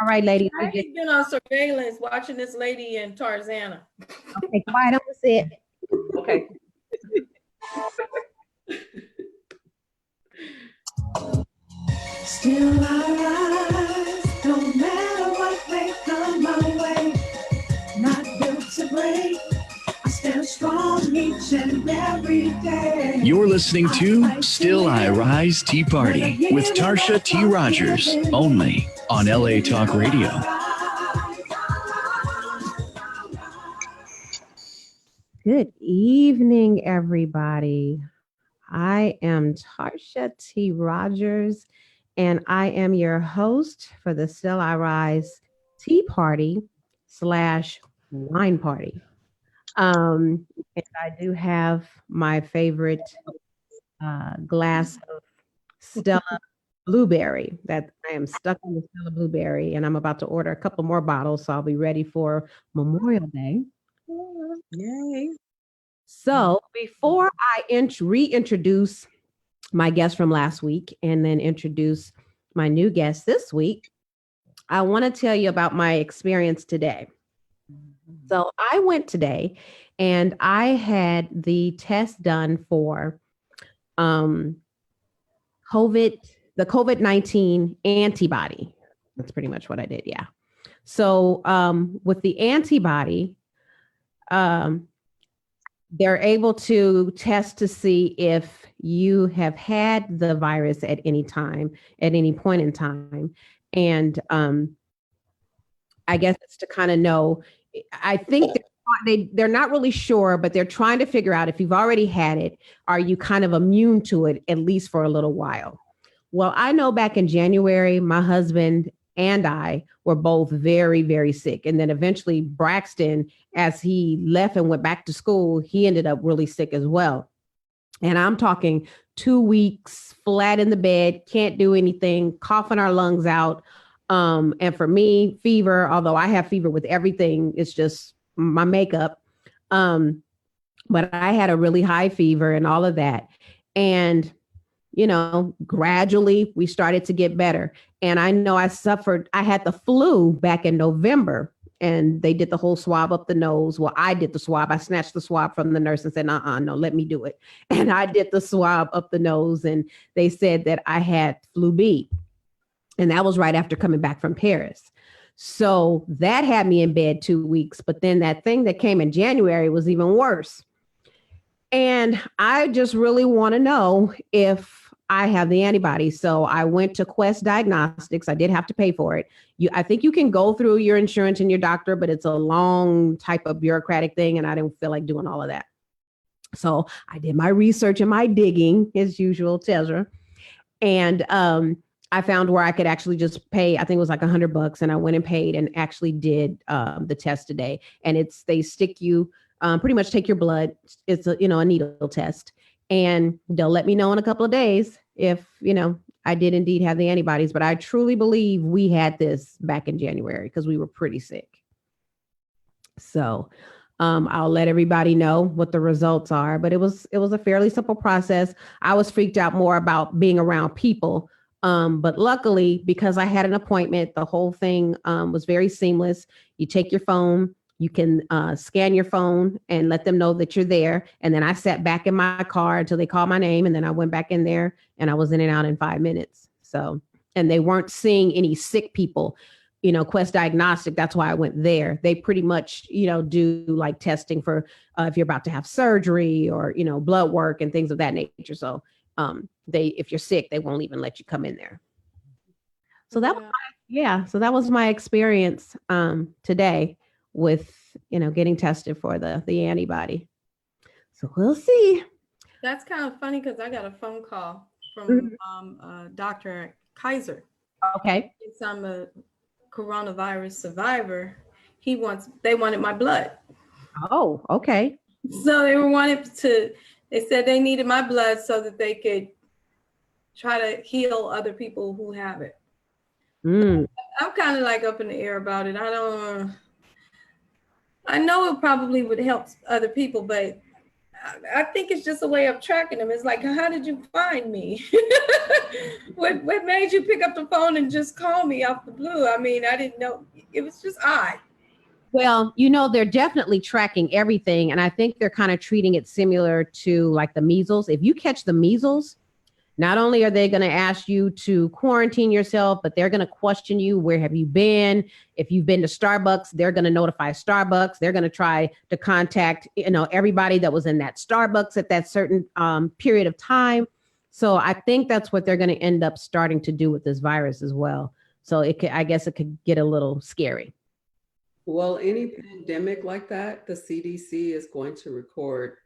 All right, ladies. I've been on surveillance watching this lady in Tarzana. Okay, quiet on the set. Okay. Still I rise, no matter what may come my way. Not built to break, I stand strong each and every day. You're listening to Still I Rise Tea Party with Tarsha T. Rogers, only on LA Talk Radio. Good evening, everybody. I am Tarsha T. Rogers, and I am your host for the Still I Rise Tea Party / Wine Party. And I do have my favorite glass of Stella Blueberry that I am stuck in the Stella Blueberry, and I'm about to order a couple more bottles, so I'll be ready for Memorial Day. Yay. So before I reintroduce my guest from last week and then introduce my new guest this week, I want to tell you about my experience today. So I went today and I had the test done for the COVID-19 antibody. That's pretty much what I did. Yeah. So with the antibody, they're able to test to see if you have had the virus at any time, at any point in time. And I guess it's to kind of know, I think they're not really sure, but they're trying to figure out if you've already had it, are you kind of immune to it, at least for a little while? Well, I know back in January, my husband and I were both very, very sick. And then eventually Braxton, as he left and went back to school, he ended up really sick as well. And I'm talking 2 weeks flat in the bed, can't do anything, coughing our lungs out. And for me, fever, although I have fever with everything, it's just my makeup. But I had a really high fever and all of that. And gradually we started to get better. And I know I had the flu back in November and they did the whole swab up the nose. Well, I did the swab. I snatched the swab from the nurse and said, no, let me do it. And I did the swab up the nose and they said that I had flu B. And that was right after coming back from Paris. So that had me in bed 2 weeks. But then that thing that came in January was even worse. And I just really want to know if I have the antibody. So I went to Quest Diagnostics. I did have to pay for it. I think you can go through your insurance and your doctor, but it's a long type of bureaucratic thing. And I didn't feel like doing all of that. So I did my research and my digging as usual, Tezra. And I found where I could actually just pay, I think it was like $100. And I went and paid and actually did the test today. And they stick you, pretty much take your blood. It's a needle test. And they'll let me know in a couple of days if, I did indeed have the antibodies. But I truly believe we had this back in January because we were pretty sick. So I'll let everybody know what the results are. But it was a fairly simple process. I was freaked out more about being around people. But luckily, because I had an appointment, the whole thing was very seamless. You take your phone. You can scan your phone and let them know that you're there. And then I sat back in my car until they called my name. And then I went back in there and I was in and out in 5 minutes. So, and they weren't seeing any sick people, Quest Diagnostic. That's why I went there. They pretty much, do like testing for if you're about to have surgery or, blood work and things of that nature. So if you're sick, they won't even let you come in there. So that was my experience today with getting tested for the antibody. So we'll see. That's kind of funny because I got a phone call from Dr. Kaiser. Okay. I'm a coronavirus survivor. They wanted my blood. Oh, okay. So they said they needed my blood so that they could try to heal other people who have it. I'm kind of like up in the air about it. I know it probably would help other people, but I think it's just a way of tracking them. It's like, how did you find me? What made you pick up the phone and just call me out the blue? I mean, I didn't know. It was just odd. Well, they're definitely tracking everything. And I think they're kind of treating it similar to like the measles. If you catch the measles, not only are they going to ask you to quarantine yourself, but they're going to question you. Where have you been? If you've been to Starbucks, they're going to notify Starbucks. They're going to try to contact, everybody that was in that Starbucks at that certain period of time. So I think that's what they're going to end up starting to do with this virus as well. So I guess it could get a little scary. Well, any pandemic like that, the CDC is going to record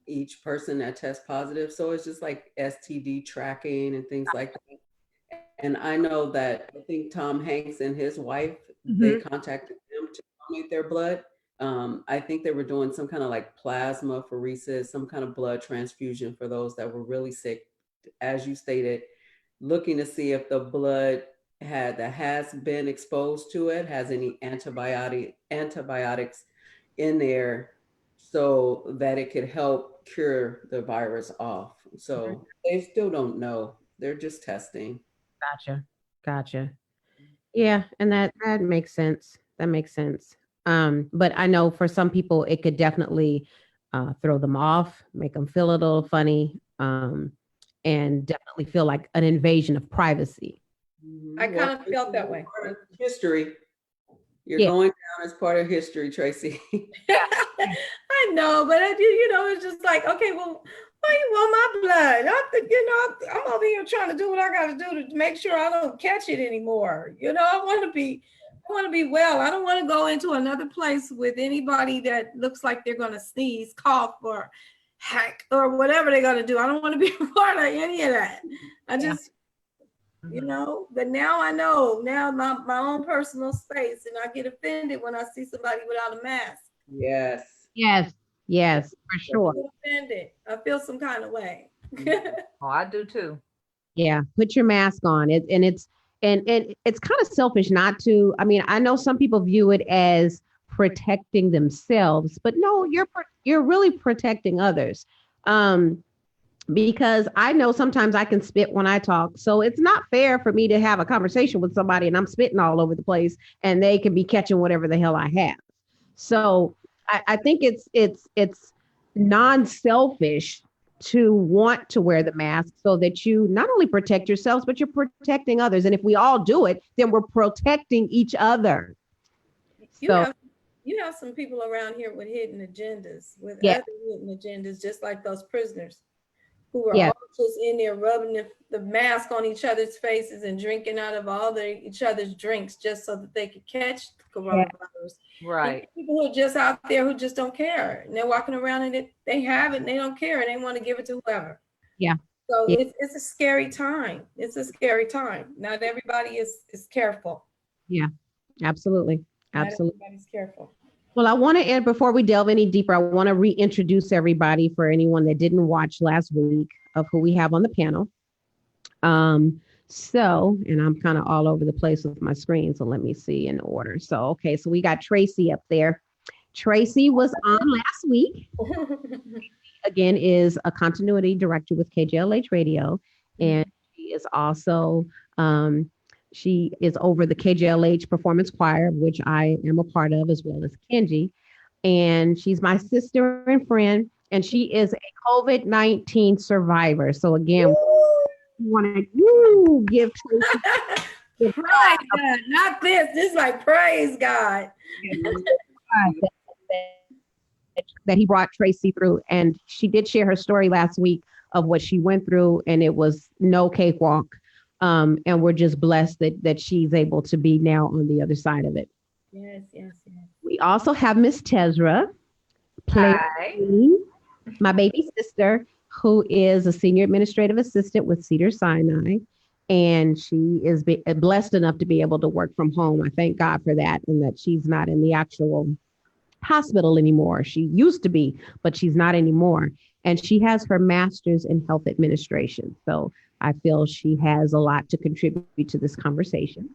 each person that tests positive. So it's just like STD tracking and things like that. And I know that I think Tom Hanks and his wife, they contacted them to donate their blood. I think they were doing some kind of like plasmapheresis, some kind of blood transfusion for those that were really sick, as you stated, looking to see if the blood that has been exposed to it has any antibiotics in there so that it could help cure the virus off. So they still don't know. They're just testing. Gotcha. Yeah, and that makes sense. That makes sense. But I know for some people it could definitely throw them off, make them feel a little funny, and definitely feel like an invasion of privacy. I kind of felt that way. History. You're going down as part of history, Tracy. I know, but it's just like, okay, well, why you want my blood? I'm over here trying to do what I got to do to make sure I don't catch it anymore. I want to be well. I don't want to go into another place with anybody that looks like they're going to sneeze, cough, or hack, or whatever they're going to do. I don't want to be a part of any of that. I just, but now I know, now my own personal space, and I get offended when I see somebody without a mask. Yes, for sure. Offended. I feel some kind of way. Oh, I do too. Yeah, put your mask on. It's kind of selfish not to. I mean, I know some people view it as protecting themselves, but no, you're really protecting others. Because I know sometimes I can spit when I talk. So it's not fair for me to have a conversation with somebody and I'm spitting all over the place and they can be catching whatever the hell I have. So I think it's non-selfish to want to wear the mask so that you not only protect yourselves, but you're protecting others. And if we all do it, then we're protecting each other. You have some people around here with hidden agendas, with other hidden agendas, just like those prisoners who were all just in there rubbing the mask on each other's faces and drinking out of each other's drinks just so that they could catch the coronavirus. Right. And people who are just out there who just don't care. And they're walking around and they have it and they don't care and they want to give it to whoever. Yeah. So it's a scary time. It's a scary time. Not everybody is careful. Yeah, absolutely. Not everybody's careful. Well, I want to end before we delve any deeper. I want to reintroduce everybody for anyone that didn't watch last week of who we have on the panel. And I'm kind of all over the place with my screen. So let me see in order. So we got Tracy up there. Tracy was on last week. Again, is a continuity director with KJLH Radio. And she is also, she is over the KJLH Performance Choir, which I am a part of, as well as Kenji. And she's my sister and friend, and she is a COVID-19 survivor. So again, we want to give Tracy praise God, not this. This is like praise God. that he brought Tracy through. And she did share her story last week of what she went through, and it was no cakewalk. And we're just blessed that she's able to be now on the other side of it. Yes. We also have Miss Tezra, my baby sister, who is a senior administrative assistant with Cedars-Sinai. And she is blessed enough to be able to work from home. I thank God for that, and that she's not in the actual hospital anymore. She used to be, but she's not anymore. And she has her master's in health administration. So I feel she has a lot to contribute to this conversation.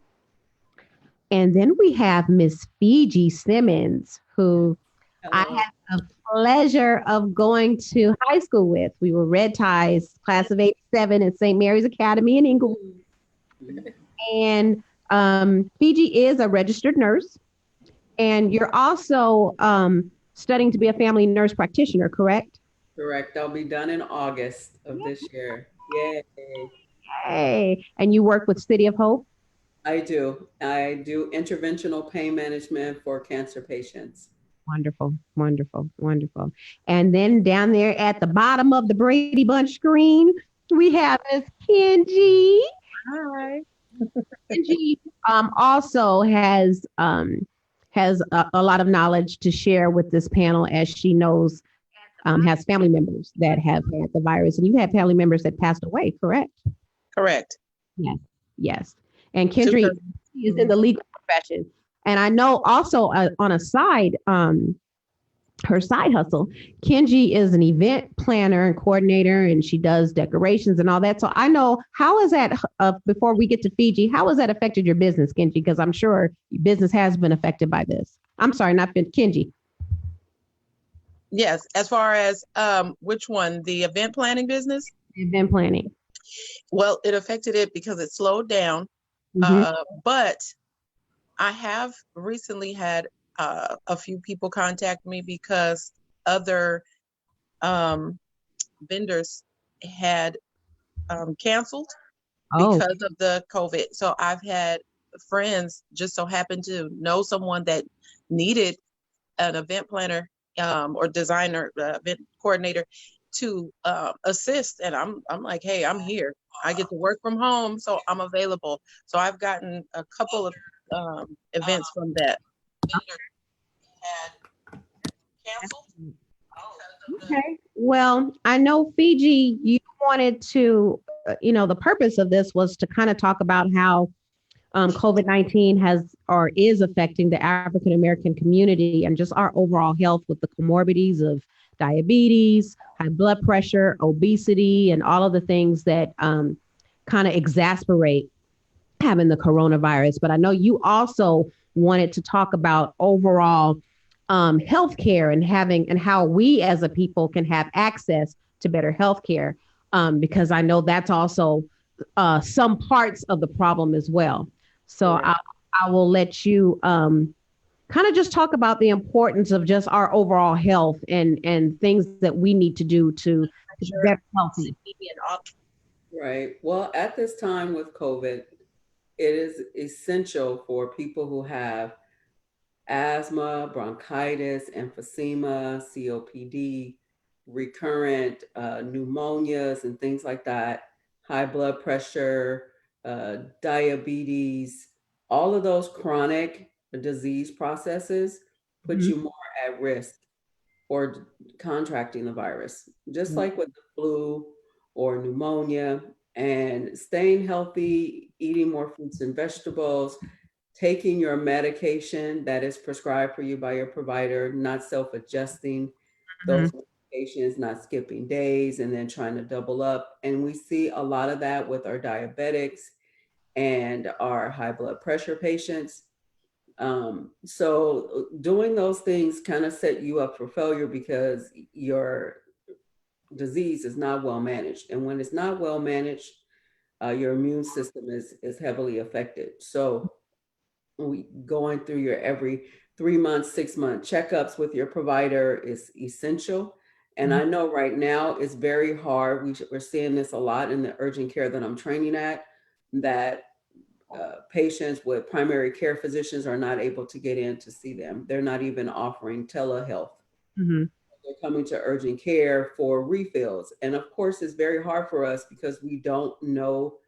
And then we have Miss Fiji Simmons, who I had the pleasure of going to high school with. We were Red Ties, class of '87 at St. Mary's Academy in Inglewood. And Fiji is a registered nurse. And you're also studying to be a family nurse practitioner, correct? Correct. I'll be done in August of this year. Yay. Hey, and you work with City of Hope? I do. I do interventional pain management for cancer patients. Wonderful, wonderful, wonderful. And then down there at the bottom of the Brady Bunch screen, we have Miss Kenji. Hi. Kenji also has a lot of knowledge to share with this panel, as she knows has family members that have had the virus, and you had family members that passed away, correct? Correct. Yes, yes. And Kendry is in the legal profession, and I know also on a side, her side hustle, Kenji is an event planner and coordinator, and she does decorations and all that. So I know, how is that, before we get to Fiji, how has that affected your business, Kenji? Because I'm sure your business has been affected by this. I'm sorry, not Kenji. Yes. As far as which one, the event planning business? Event planning. Well, it affected it because it slowed down. Mhm. But I have recently had a few people contact me because other vendors had canceled Oh, because of the COVID. So I've had friends just so happen to know someone that needed an event planner or designer, event coordinator to assist. And I'm like, hey, I'm here. I get to work from home, so I'm available. So I've gotten a couple of events from that. Had canceled. okay. Well, I know Fiji, you wanted to, the purpose of this was to kind of talk about how COVID-19 has or is affecting the African American community and just our overall health with the comorbidities of diabetes, high blood pressure, obesity, and all of the things that kind of exasperate having the coronavirus. But I know you also wanted to talk about overall healthcare and how we as a people can have access to better healthcare, because I know that's also some parts of the problem as well. So Right. I will let you kind of just talk about the importance of just our overall health and things that we need to do to be better healthy. Right. Well, at this time with COVID, it is essential for people who have asthma, bronchitis, emphysema, COPD, recurrent pneumonias, and things like that, high blood pressure, diabetes, all of those chronic disease processes put Mhm. you more at risk for contracting the virus, just like with the flu or pneumonia. And staying healthy, eating more fruits and vegetables, taking your medication that is prescribed for you by your provider, not self-adjusting those medications, not skipping days and then trying to double up. And we see a lot of that with our diabetics and our high blood pressure patients. So doing those things kind of set you up for failure because your disease is not well managed. And when it's not well managed, your immune system is heavily affected. So going through your every 3 months, 6-month checkups with your provider is essential. And I know right now it's very hard. We're seeing this a lot in the urgent care that I'm training at, that patients with primary care physicians are not able to get in to see them. They're not even offering telehealth. Mhm. They're coming to urgent care for refills. And of course, it's very hard for us because we don't know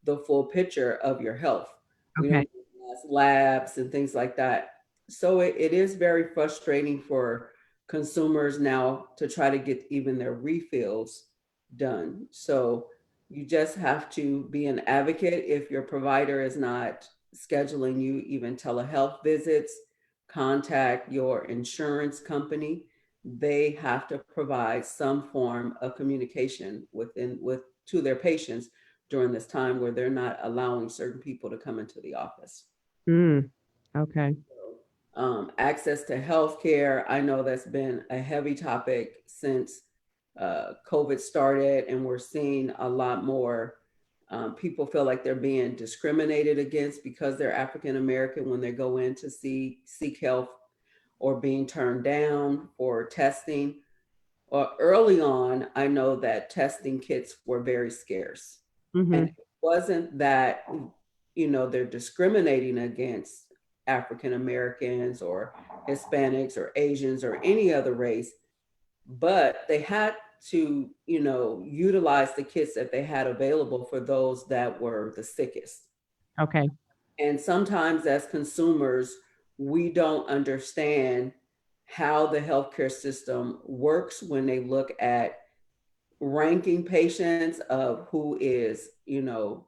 the full picture of your health. We Okay. don't have labs and things like that. So it is very frustrating for consumers now to try to get even their refills done. So you just have to be an advocate. If your provider is not scheduling you even telehealth visits, contact your insurance company. They have to provide some form of communication with to their patients during this time where they're not allowing certain people to come into the office. Mm. Okay. access to healthcare. I know that's been a heavy topic since COVID started, and we're seeing a lot more people feel like they're being discriminated against because they're African American when they go in to seek help, or being turned down for testing. Early on, I know that testing kits were very scarce. Mhm. And it wasn't that, they're discriminating against African Americans or Hispanics or Asians or any other race, but they had to, utilize the kits that they had available for those that were the sickest. Okay. And sometimes as consumers, we don't understand how the healthcare system works when they look at ranking patients of who is,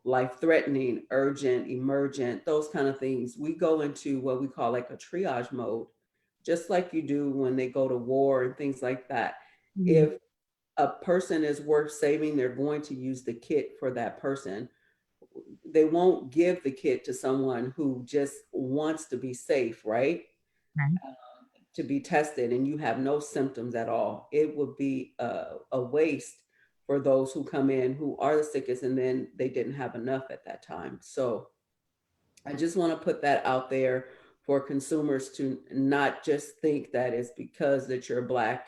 life-threatening, urgent, emergent, those kind of things. We go into what we call like a triage mode, just like you do when they go to war and things like that. Mhm. If a person is worth saving, they're going to use the kit for that person. They won't give the kit to someone who just wants to be safe, right? Right. To be tested and you have no symptoms at all. It would be a waste for those who come in who are the sickest and then they didn't have enough at that time. So I just want to put that out there for consumers to not just think that it's because that you're Black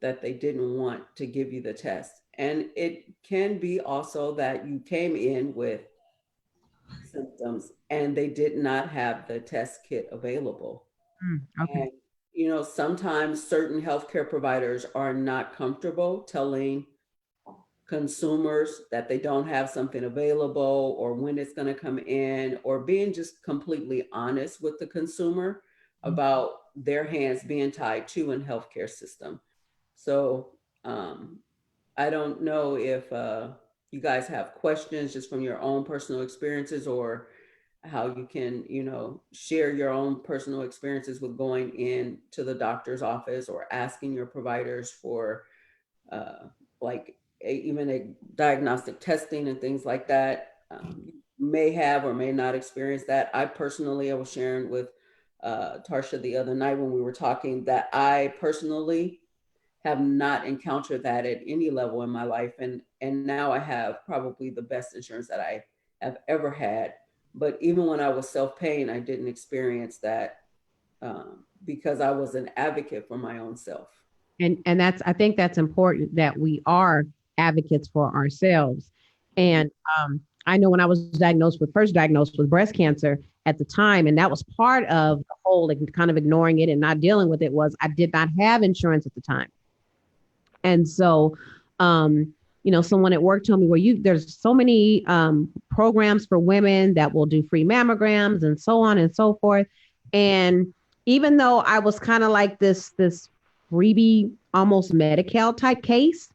that they didn't want to give you the test. And it can be also that you came in with symptoms and they did not have the test kit available. Okay. And, sometimes certain healthcare providers are not comfortable telling consumers that they don't have something available or when it's going to come in, or being just completely honest with the consumer about their hands being tied to a healthcare system. So I don't know if you guys have questions just from your own personal experiences, or how you can, share your own personal experiences with going in to the doctor's office or asking your providers for even a diagnostic testing and things like that. You may have or may not experience that. I was sharing with Tarsha the other night when we were talking that I personally have not encountered that at any level in my life. And now I have probably the best insurance that I have ever had. But even when I was self-paying, I didn't experience that because I was an advocate for my own self. And I think that's important, that we are advocates for ourselves. And I know when I was first diagnosed with breast cancer at the time, and that was part of the whole, like, kind of ignoring it and not dealing with it, was I did not have insurance at the time. And so, someone at work told me, well, there's so many programs for women that will do free mammograms and so on and so forth. And even though I was kind of like this freebie, almost Medi-Cal type case,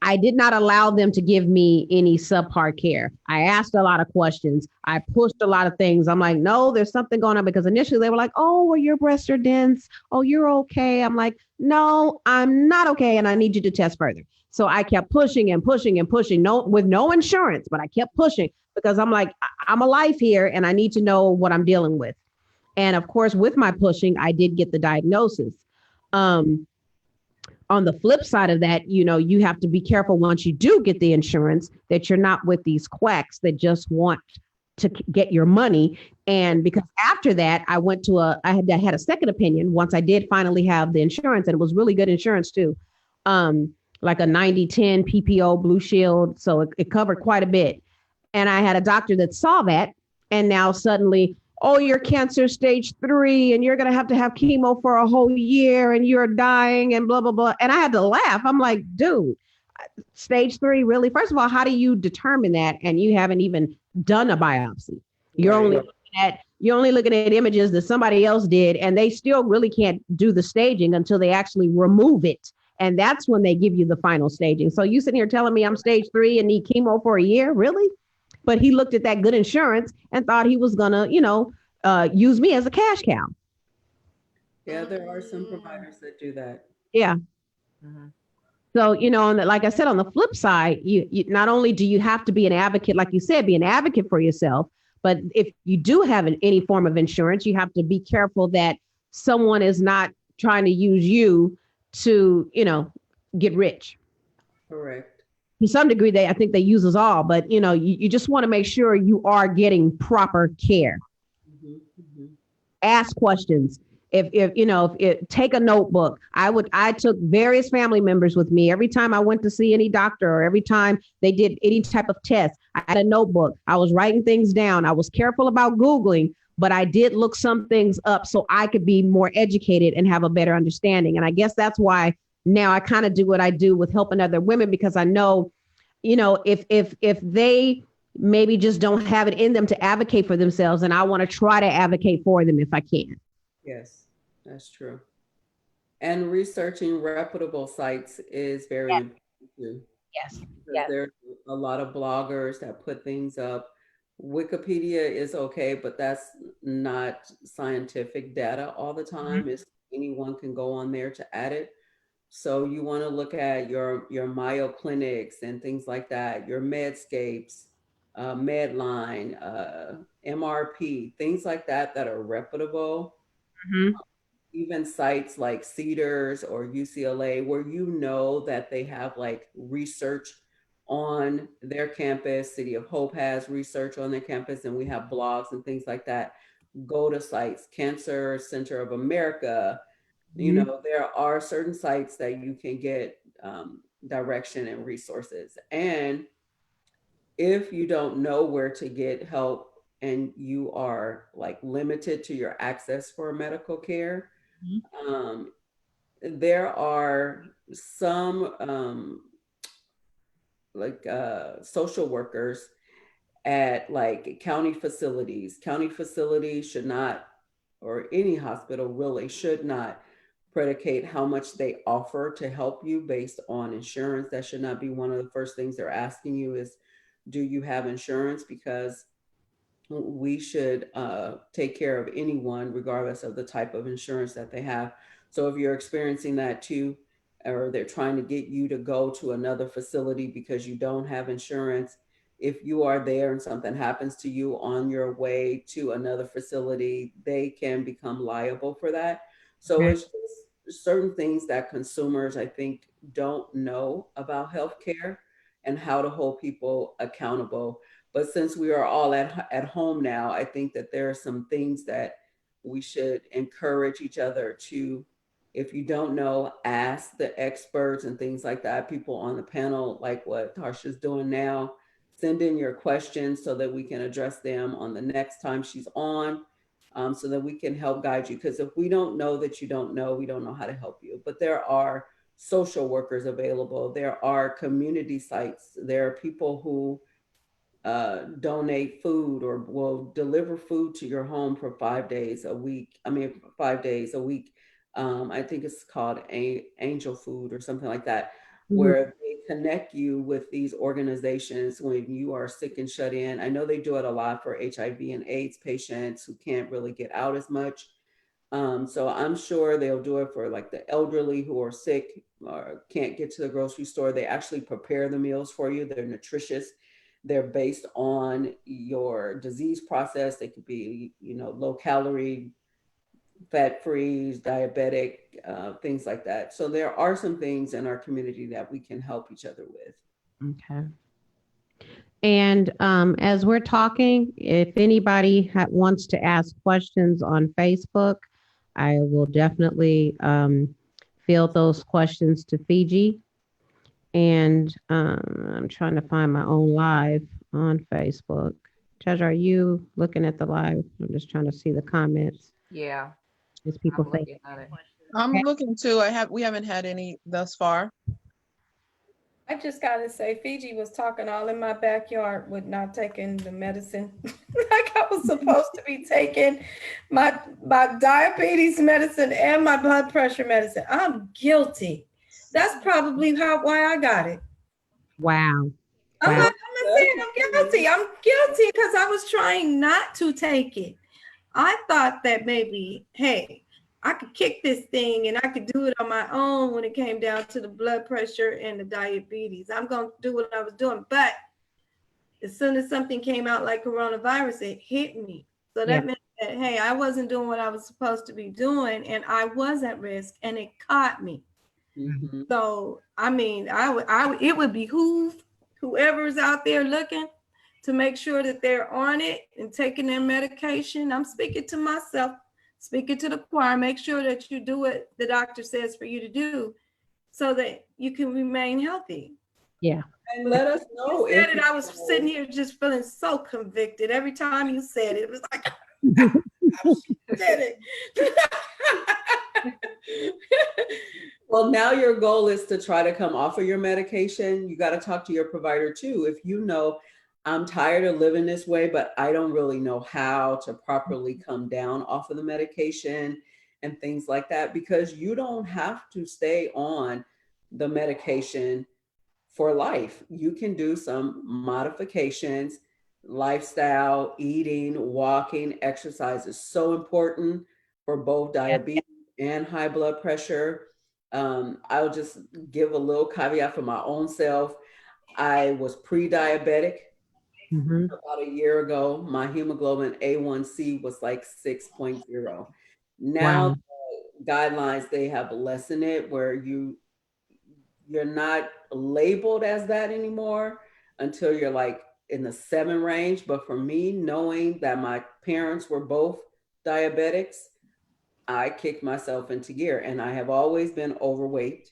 I did not allow them to give me any subpar care. I asked a lot of questions. I pushed a lot of things. I'm like, no, there's something going on, because initially they were like, oh, well, your breasts are dense. Oh, you're okay. I'm like, no, I'm not okay. And I need you to test further. So I kept pushing and pushing and pushing, with no insurance, but I kept pushing because I'm like, I'm alive here and I need to know what I'm dealing with. And of course, with my pushing, I did get the diagnosis. On the flip side of that, you have to be careful once you do get the insurance that you're not with these quacks that just want to get your money. And because after that, I went to I had a second opinion once I did finally have the insurance, and it was really good insurance too. Like a 90/10 PPO Blue Shield. So it covered quite a bit. And I had a doctor that saw that, and now suddenly, oh, you're cancer stage 3 and you're going to have chemo for a whole year and you're dying and blah, blah, blah. And I had to laugh. I'm like, dude, stage 3, really? First of all, how do you determine that? And you haven't even done a biopsy. You're only looking at images that somebody else did, and they still really can't do the staging until they actually remove it. And that's when they give you the final staging. So you sitting here telling me I'm stage 3 and need chemo for a year? Really? But he looked at that good insurance and thought he was going to, use me as a cash cow. Yeah, there are some providers that do that. Yeah. Mhm. So, and like I said, on the flip side, you not only do you have to be an advocate, like you said, be an advocate for yourself, But if you do have any form of insurance, you have to be careful that someone is not trying to use you to, get rich. Correct. To some degree, I think they use us all, but you just want to make sure you are getting proper care. Mhm, mhm. Ask questions. If take a notebook. I took various family members with me every time I went to see any doctor or every time they did any type of test. I had a notebook. I was writing things down. I was careful about Googling, but I did look some things up so I could be more educated and have a better understanding. And I guess that's why now I kind of do what I do with helping other women, because I know, if they maybe just don't have it in them to advocate for themselves, and I want to try to advocate for them if I can. Yes, that's true. And researching reputable sites is very Yes. important too. Yes. Because Yes. there's a lot of bloggers that put things up. Wikipedia is okay, but that's not scientific data all the time. It's anyone can go on there to add it. So you want to look at your Mayo clinics and things like that, your Medscapes, Medline, MRP, things like that that are reputable. Mhm. Even sites like Cedars or UCLA, where you know that they have like research on their campus. City of Hope has research on their campus, and we have blogs and things like that. Go to sites, Cancer Center of America. There are certain sites that you can get direction and resources. And if you don't know where to get help and you are like limited to your access for medical care, um, there are some social workers at like county facilities. County facilities should not, or any hospital really should not predicate how much they offer to help you based on insurance. That should not be one of the first things they're asking you is, do you have insurance? Because we should take care of anyone regardless of the type of insurance that they have. So if you're experiencing that too, or they're trying to get you to go to another facility because you don't have insurance, if you are there and something happens to you on your way to another facility, they can become liable for that. So Okay. it's just certain things that consumers, I think, don't know about healthcare and how to hold people accountable. But since we are all at home now, I think that there are some things that we should encourage each other to. If you don't know, ask the experts and things like that, people on the panel, like what Tarsha's doing now. Send in your questions so that we can address them on the next time she's on, so that we can help guide you. Because if we don't know that you don't know, we don't know how to help you. But there are social workers available. There are community sites. There are people who donate food or will deliver food to your home for 5 days a week. 5 days a week. I think it's called Angel Food or something like that, where they connect you with these organizations when you are sick and shut in. I know they do it a lot for HIV and AIDS patients who can't really get out as much. So I'm sure they'll do it for like the elderly who are sick or can't get to the grocery store. They actually prepare the meals for you. They're nutritious. They're based on your disease process. They could be, low calorie, fat free, diabetic, things like that. So there are some things in our community that we can help each other with. Okay. And as we're talking, if anybody wants to ask questions on Facebook, I will definitely field those questions to Fiji. And I'm trying to find my own live on Facebook. Judge, are you looking at the live? I'm just trying to see the comments. Yeah, As people I'm say. looking at it. I'm looking too. We haven't had any thus far. I just gotta say, Fiji was talking all in my backyard with not taking the medicine like I was supposed to be taking my diabetes medicine and my blood pressure medicine. I'm guilty. That's probably why I got it. Wow. I'm Wow. not saying I'm guilty. I'm guilty because I was trying not to take it. I thought that maybe, hey, I could kick this thing and I could do it on my own when it came down to the blood pressure and the diabetes. I'm going to do what I was doing. But as soon as something came out like coronavirus, it hit me. So that Yeah. meant that, hey, I wasn't doing what I was supposed to be doing, and I was at risk, and it caught me. Mhm. So, I mean, it would behoove whoever's out there looking to make sure that they're on it and taking their medication. I'm speaking to myself, speaking to the choir. Make sure that you do what the doctor says for you to do so that you can remain healthy. Yeah. And let us know You said if it, I was sitting here just feeling so convicted. Every time you said it, it was like, I said it. Well, now your goal is to try to come off of your medication. You got to talk to your provider too. If you know, I'm tired of living this way, but I don't really know how to properly come down off of the medication and things like that, because you don't have to stay on the medication for life. You can do some modifications. Lifestyle, eating, walking, exercise is so important for both diabetes and high blood pressure. I'll just give a little caveat for my own self. I was pre-diabetic Mhm. about a year ago. My hemoglobin A1C was like 6.0. Now, Wow. the guidelines, they have lessened it where you're not labeled as that anymore until you're like in the 7 range. But for me, knowing that my parents were both diabetics, I kicked myself into gear, and I have always been overweight,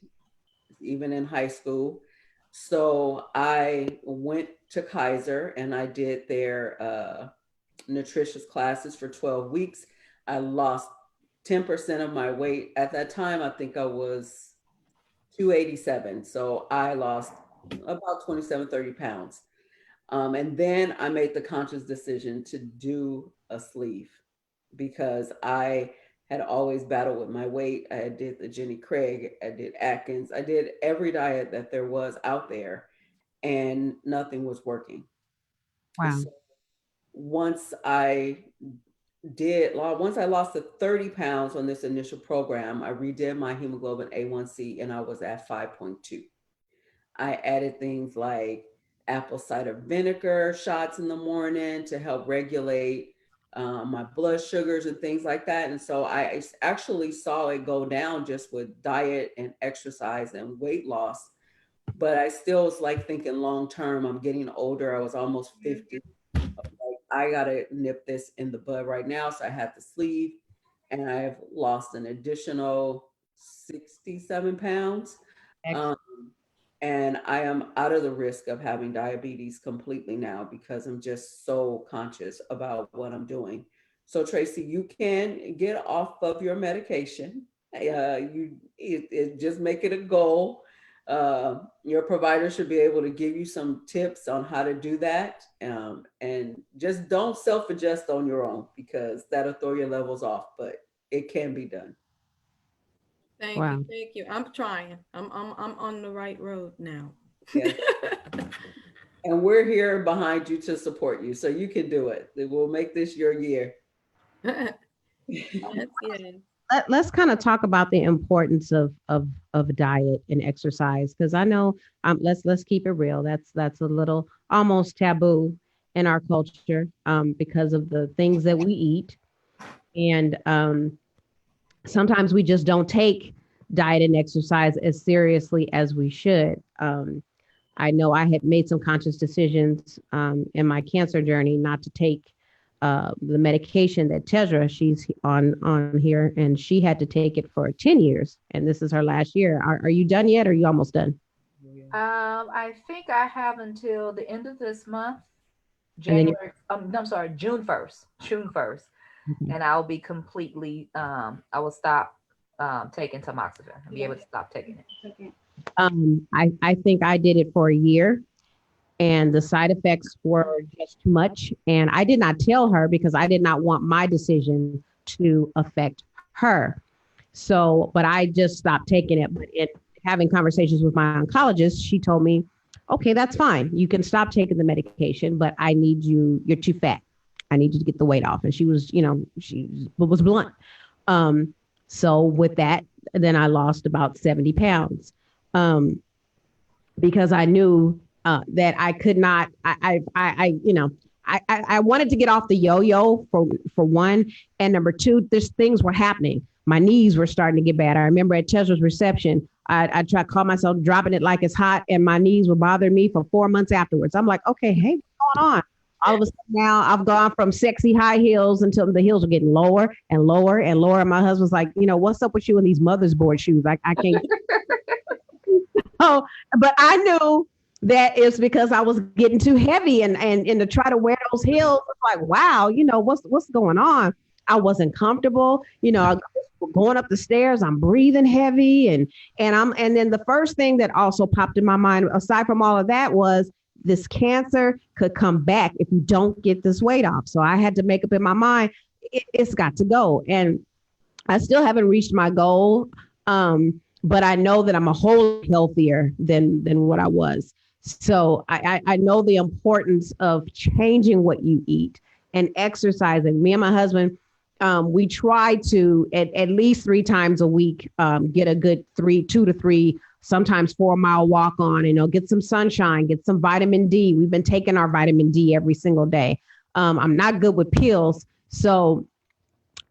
even in high school. So I went to Kaiser and I did their nutritious classes for 12 weeks. I lost 10% of my weight. At that time, I think I was 287. So I lost about 27, 30 pounds. And then I made the conscious decision to do a sleeve because I had always battled with my weight. I did the Jenny Craig, I did Atkins, I did every diet that there was out there, and nothing was working. Wow. So once I lost the 30 pounds on this initial program, I redid my hemoglobin A1C and I was at 5.2. I added things like apple cider vinegar shots in the morning to help regulate my blood sugars and things like that. And so I actually saw it go down just with diet and exercise and weight loss. But I still was like thinking long term, I'm getting older. I was almost 50. Like, I got to nip this in the bud right now. So I had the sleeve and I've lost an additional 67 pounds. Um, and I am out of the risk of having diabetes completely now because I'm just so conscious about what I'm doing. So Tracy, you can get off of your medication. Just make it a goal. Your provider should be able to give you some tips on how to do that. And just don't self-adjust on your own because that'll throw your levels off, but it can be done. Wow. Thank you. I'm trying. I'm on the right road now. Yeah. And we're here behind you to support you, so you can do it. We'll make this your year. Yes, yes. Let's kind of talk about the importance of diet and exercise, because I know let's keep it real. That's a little almost taboo in our culture because of the things that we eat, and sometimes we just don't take diet and exercise as seriously as we should. I know I had made some conscious decisions in my cancer journey not to take the medication that Tezra, she's on here, and she had to take it for 10 years. And this is her last year. Are you done yet? Or are you almost done? I think I have until the end of this month, And then January. I'm sorry, June 1st. June 1st. Okay. And I'll be completely, I will stop taking tamoxifen and be able to stop taking it. I think I did it for a year and the side effects were just too much. And I did not tell her because I did not want my decision to affect her. So, but I just stopped taking it. But in having conversations with my oncologist, she told me, okay, that's fine. You can stop taking the medication, but I need you're too fat. I need you to get the weight off. And she was, she was blunt. So with that, then I lost about 70 pounds because I knew that I could not. I wanted to get off the yo-yo for one, and number two, there's things were happening. My knees were starting to get bad. I remember at Tesla's reception, I tried to call myself dropping it like it's hot, and my knees were bothering me for 4 months afterwards. I'm like, okay, hey, what's going on? All of a sudden now I've gone from sexy high heels until the heels are getting lower and lower and lower. And my husband's like, what's up with you in these mother's board shoes? I can't. Oh, but I knew that it's because I was getting too heavy and to try to wear those heels, it's like, wow, what's going on? I wasn't comfortable, going up the stairs, I'm breathing heavy and then the first thing that also popped in my mind, aside from all of that, was this cancer could come back if you don't get this weight off. So I had to make up in my mind, it's got to go. And I still haven't reached my goal. But I know that I'm a whole healthier than what I was. So I know the importance of changing what you eat and exercising. Me and my husband, we try to at least 3 times a week, get a good 2 to 3, sometimes 4-mile walk on, get some sunshine, get some vitamin D. We've been taking our vitamin D every single day. I'm not good with pills. So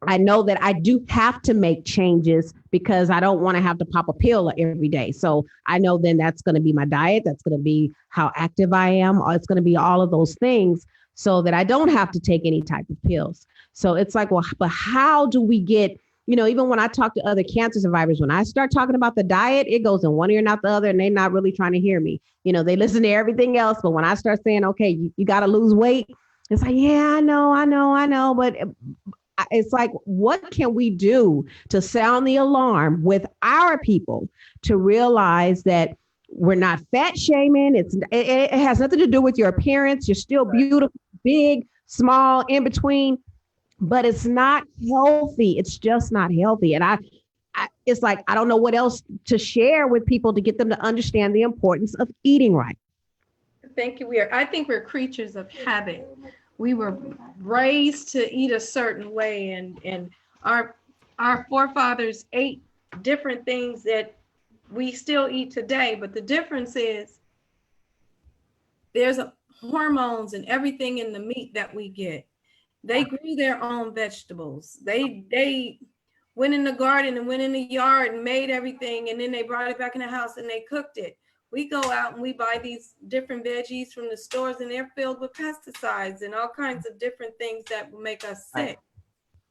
I know that I do have to make changes because I don't want to have to pop a pill every day. So I know then that's going to be my diet. That's going to be how active I am. It's going to be all of those things so that I don't have to take any type of pills. So it's like, well, but how do we get, even when I talk to other cancer survivors, when I start talking about the diet, it goes in one ear, not the other, and they're not really trying to hear me. They listen to everything else. But when I start saying, okay, you got to lose weight, it's like, yeah, I know. But it's like, what can we do to sound the alarm with our people to realize that we're not fat shaming? It has nothing to do with your appearance. You're still beautiful, big, small, in between, but it's not healthy. It's just not healthy. And it's like, I don't know what else to share with people to get them to understand the importance of eating right. Thank you. I think we're creatures of habit. We were raised to eat a certain way, and our forefathers ate different things that we still eat today. But the difference is there's hormones and everything in the meat that we get. They grew their own vegetables. They went in the garden and went in the yard and made everything, and then they brought it back in the house and they cooked it. We go out and we buy these different veggies from the stores, and they're filled with pesticides and all kinds of different things that will make us sick.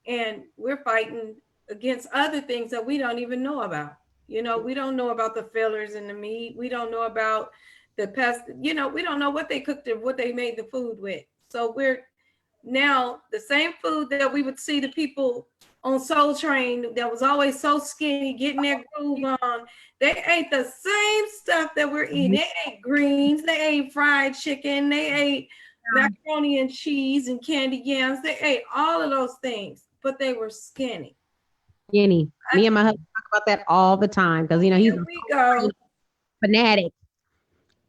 And we're fighting against other things that we don't even know about. We don't know about the fillers in the meat. We don't know about the pest. We don't know what they cooked or what they made the food with. So we're now the same food that we would see the people on Soul Train that was always so skinny, getting their groove on. They ate the same stuff that we're eating. They ate greens, they ate fried chicken, they ate macaroni and cheese and candy yams. They ate all of those things, but they were skinny. Me and my husband talk about that all the time because he's a fanatic.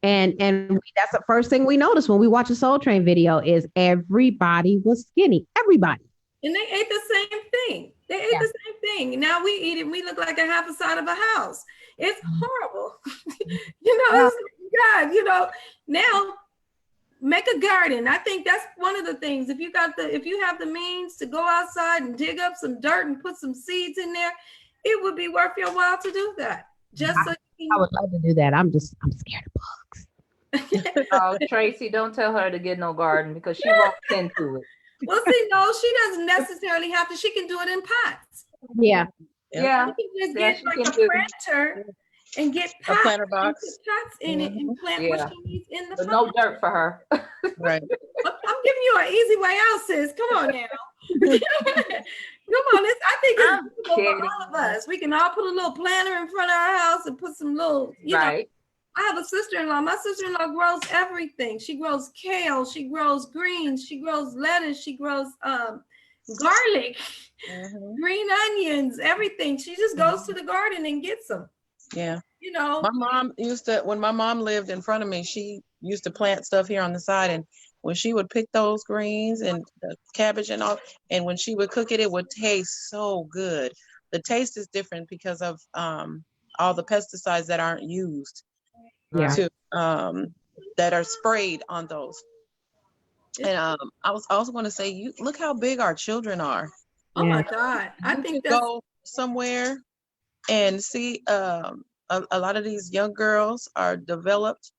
And that's the first thing we notice when we watch a Soul Train video is everybody was skinny. Everybody. And they ate the same thing. They ate the same thing. Now we eat it and we look like a half a side of a house. It's horrible. God, now make a garden. I think that's one of the things. If you have the means to go outside and dig up some dirt and put some seeds in there, it would be worth your while to do that. I would love to do that. I'm scared of bugs. Oh, Tracy, don't tell her to get no garden because she won't tend to it. Well, see, no, she doesn't necessarily have to. She can do it in pots. Yeah. You can just get like a planter and get pots, a planter box, and put pots in it, and plant what she needs in the pot. No dirt for her. Right. I'm giving you an easy way out, sis. Come on now. Come on, I think it's for all of us. We can all put a little planter in front of our house and put some little, I have a sister-in-law. My sister-in-law grows everything. She grows kale. She grows greens. She grows lettuce. She grows garlic, green onions, everything. She just goes to the garden and gets them. Yeah. My mom when my mom lived in front of me, she used to plant stuff here on the side. And when she would pick those greens and the cabbage and all, and when she would cook it, it would taste so good. The taste is different because of all the pesticides that aren't used to that are sprayed on those. And I was also going to say, you look how big our children are. Oh my God. I You think could that's go somewhere and see a lot of these young girls are developed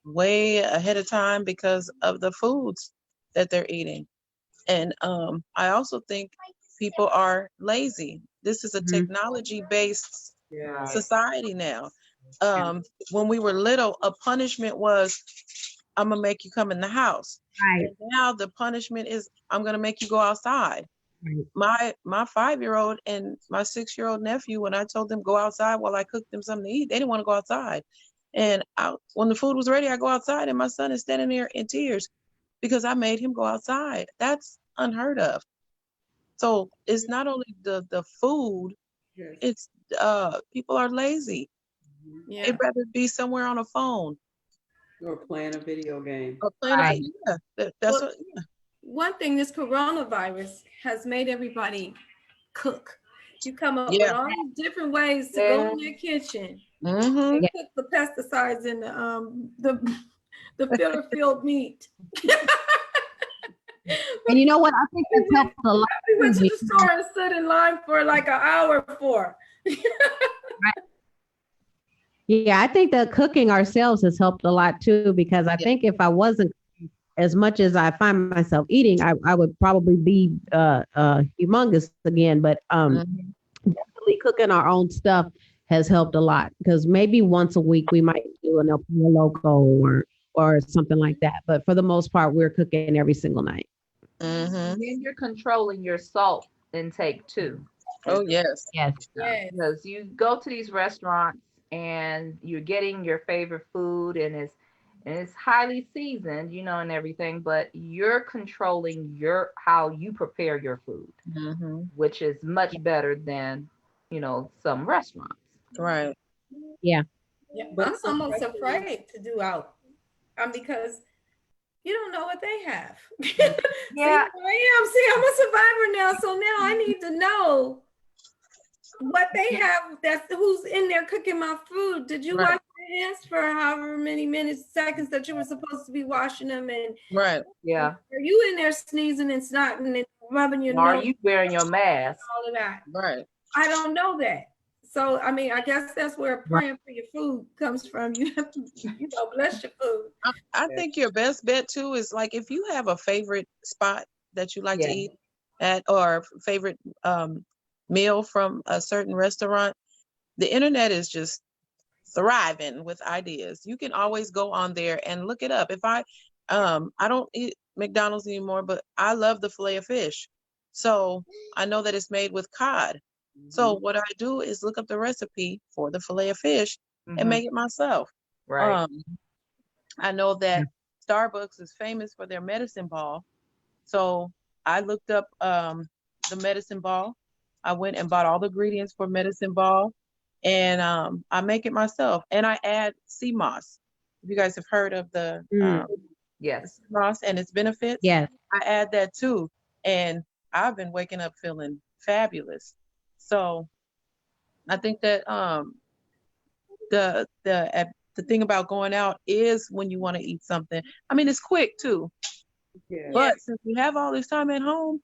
way ahead of time because of the foods that they're eating. And I also think people are lazy. This is a technology-based Yeah. society now. When we were little, a punishment was, I'm gonna make you come in the house. Right. And now the punishment is, I'm gonna make you go outside. Right. My 5-year-old and my 6-year-old nephew, when I told them go outside while I cooked them something to eat, they didn't want to go outside. And when the food was ready, I go outside and my son is standing there in tears because I made him go outside. That's unheard of. So it's not only the food, Yes. it's people are lazy. yeah. They'd rather be somewhere on a phone Or playing a video game. or playing Right. that's Well, what One thing, this coronavirus has made everybody cook. You come up with Yeah. all these different ways to go in their kitchen Mm-hmm. and cook the pesticides in the filler filled meat. And you know what? I think that's helped a lot. We went to the because- store and stood in line for like an hour for. Yeah, I think that cooking ourselves has helped a lot too, because I think if I wasn't cooking as much as I find myself eating, I would probably be humongous again. But definitely cooking our own stuff has helped a lot, because maybe once a week we might do an El Pollo Loco or something like that. But for the most part, we're cooking every single night. Mm-hmm. Then you're controlling your salt intake too. Oh yes. Yes. Yes. Because you go to these restaurants and you're getting your favorite food and it's highly seasoned, and everything, but you're controlling how you prepare your food, Mm-hmm. which is much better than, some restaurants. Right. Yeah, But I'm it's almost especially- afraid to do out because you don't know what they have. Yeah. See, I'm a survivor now, so now I need to know what they have. That's who's in there cooking my food. Did you Right. wash your hands for however many seconds that you were supposed to be washing them? And Right. Yeah. are you in there sneezing and snotting and rubbing your Are nose you wearing your mask? and all of that? Right. I don't know that. So, I mean, I guess that's where praying for your food comes from. You have to, bless your food. I think your best bet too is, like, if you have a favorite spot that you like to Yeah. eat at, or favorite meal from a certain restaurant, the internet is just thriving with ideas. You can always go on there and look it up. If I don't eat McDonald's anymore, but I love the filet of fish. So I know that it's made with cod. So what I do is look up the recipe for the filet of fish and Mhm. make it myself. Right. I know that Starbucks is famous for their medicine ball. So I looked up the medicine ball. I went and bought all the ingredients for medicine ball, and I make it myself. And I add sea moss. If you guys have heard of the Yes. sea moss and its benefits, Yes. I add that too. And I've been waking up feeling fabulous. So I think that the thing about going out is when you want to eat something. I mean, it's quick too. Yeah. But since you have all this time at home,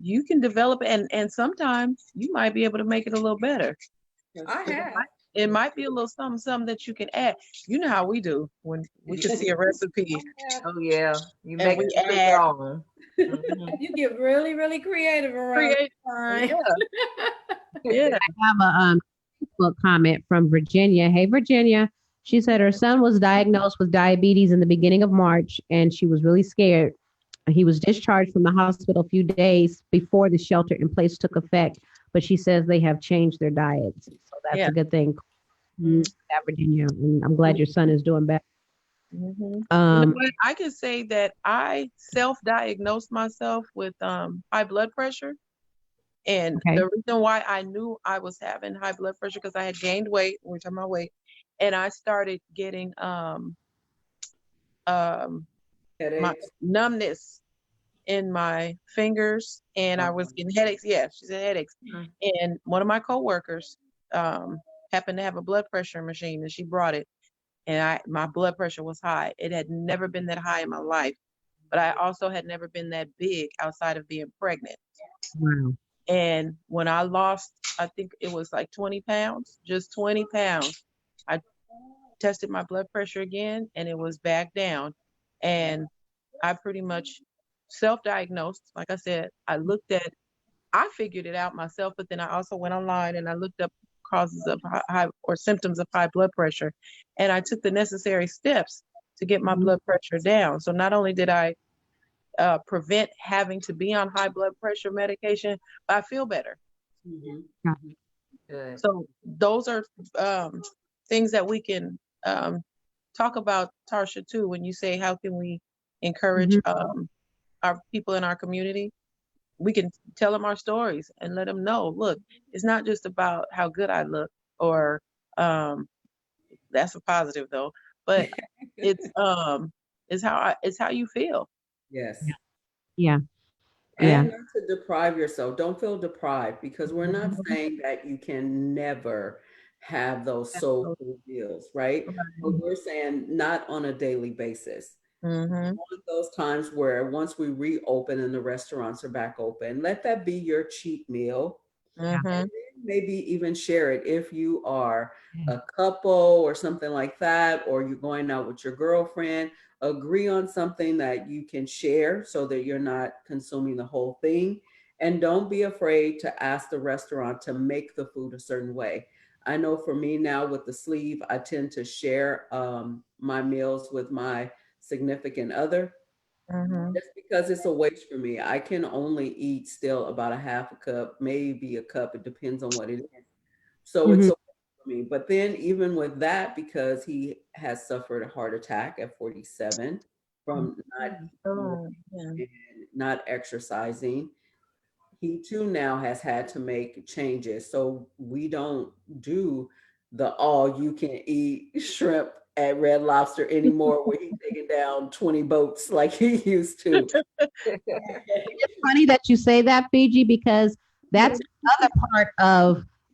you can develop it, and sometimes you might be able to make it a little better. I have. It might be a little something that you can add. You know how we do when we can see a recipe. Oh yeah. You And make we it add- your own. Mhm. You get really, really creative around Create, this time. yeah. I have a Facebook comment from Virginia. Hey, Virginia. She said her son was diagnosed with diabetes in the beginning of March, and she was really scared. He was discharged from the hospital a few days before the shelter in place took effect, but she says they have changed their diets. So that's Yeah. a good thing. That, Virginia. And I'm glad your son is doing better. Mhm. You know Um, what? I can say that I self-diagnosed myself with high blood pressure. And Okay. the reason why I knew I was having high blood pressure, because I had gained weight, we're talking about weight, and I started getting my Headaches. numbness in my fingers, and I was getting headaches. Yeah, she said headaches. Mhm. And one of my coworkers happened to have a blood pressure machine, and she brought it. and my blood pressure was high. It had never been that high in my life, but I also had never been that big outside of being pregnant. Wow. And when I lost, I think it was like 20 pounds, just 20 pounds, I tested my blood pressure again and it was back down. And I pretty much self-diagnosed. Like I said, I figured it out myself, but then I also went online and I looked up causes of high or symptoms of high blood pressure. And I took the necessary steps to get my blood pressure down. So not only did I prevent having to be on high blood pressure medication, but I feel better. Good. So those are things that we can talk about, Tarsha, too, when you say how can we encourage our people in our community. We can tell them our stories and let them know, look, it's not just about how good I look, or that's a positive though, but it's how you feel. Yes. Yeah. And not to deprive yourself. Don't feel deprived, because we're not saying that you can never have those soul food meals, right? But we're saying not on a daily basis. One of those times where once we reopen and the restaurants are back open, let that be your cheat meal. And then maybe even share it if you are a couple or something like that, or you're going out with your girlfriend. Agree on something that you can share so that you're not consuming the whole thing. And don't be afraid to ask the restaurant to make the food a certain way. I know for me now with the sleeve, I tend to share my meals with my significant other, just because it's a waste for me. I can only eat still about a half a cup, maybe a cup. It depends on what it is. So it's a waste for me. But then even with that, because he has suffered a heart attack at 47 from not exercising, he too now has had to make changes. So we don't do the all you can eat shrimp at Red Lobster anymore, where he's taking down 20 boats like he used to. It's funny that you say that, Fiji, because that's another part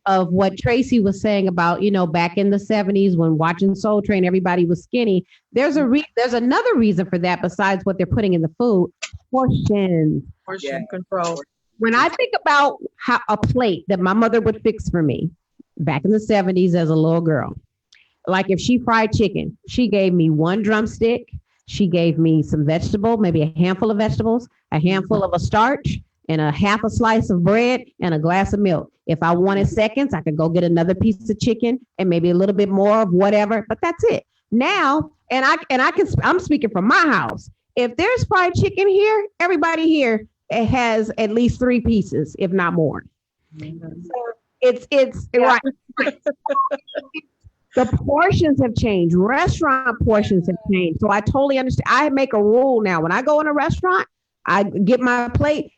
of what Tracy was saying about, back in the 70s when watching Soul Train, everybody was skinny. There's another reason for that besides what they're putting in the food: portion control. When I think about how a plate that my mother would fix for me back in the 70s as a little girl, like if she fried chicken, she gave me one drumstick, she gave me some vegetable, maybe a handful of vegetables, a handful of a starch, and a half a slice of bread and a glass of milk. If I wanted seconds, I could go get another piece of chicken and maybe a little bit more of whatever, but that's it. Now, I'm speaking from my house. If there's fried chicken here, everybody here has at least 3 pieces, if not more. So it's right. The portions have changed. Restaurant portions have changed. So I totally understand. I make a rule now. When I go in a restaurant, I get my plate.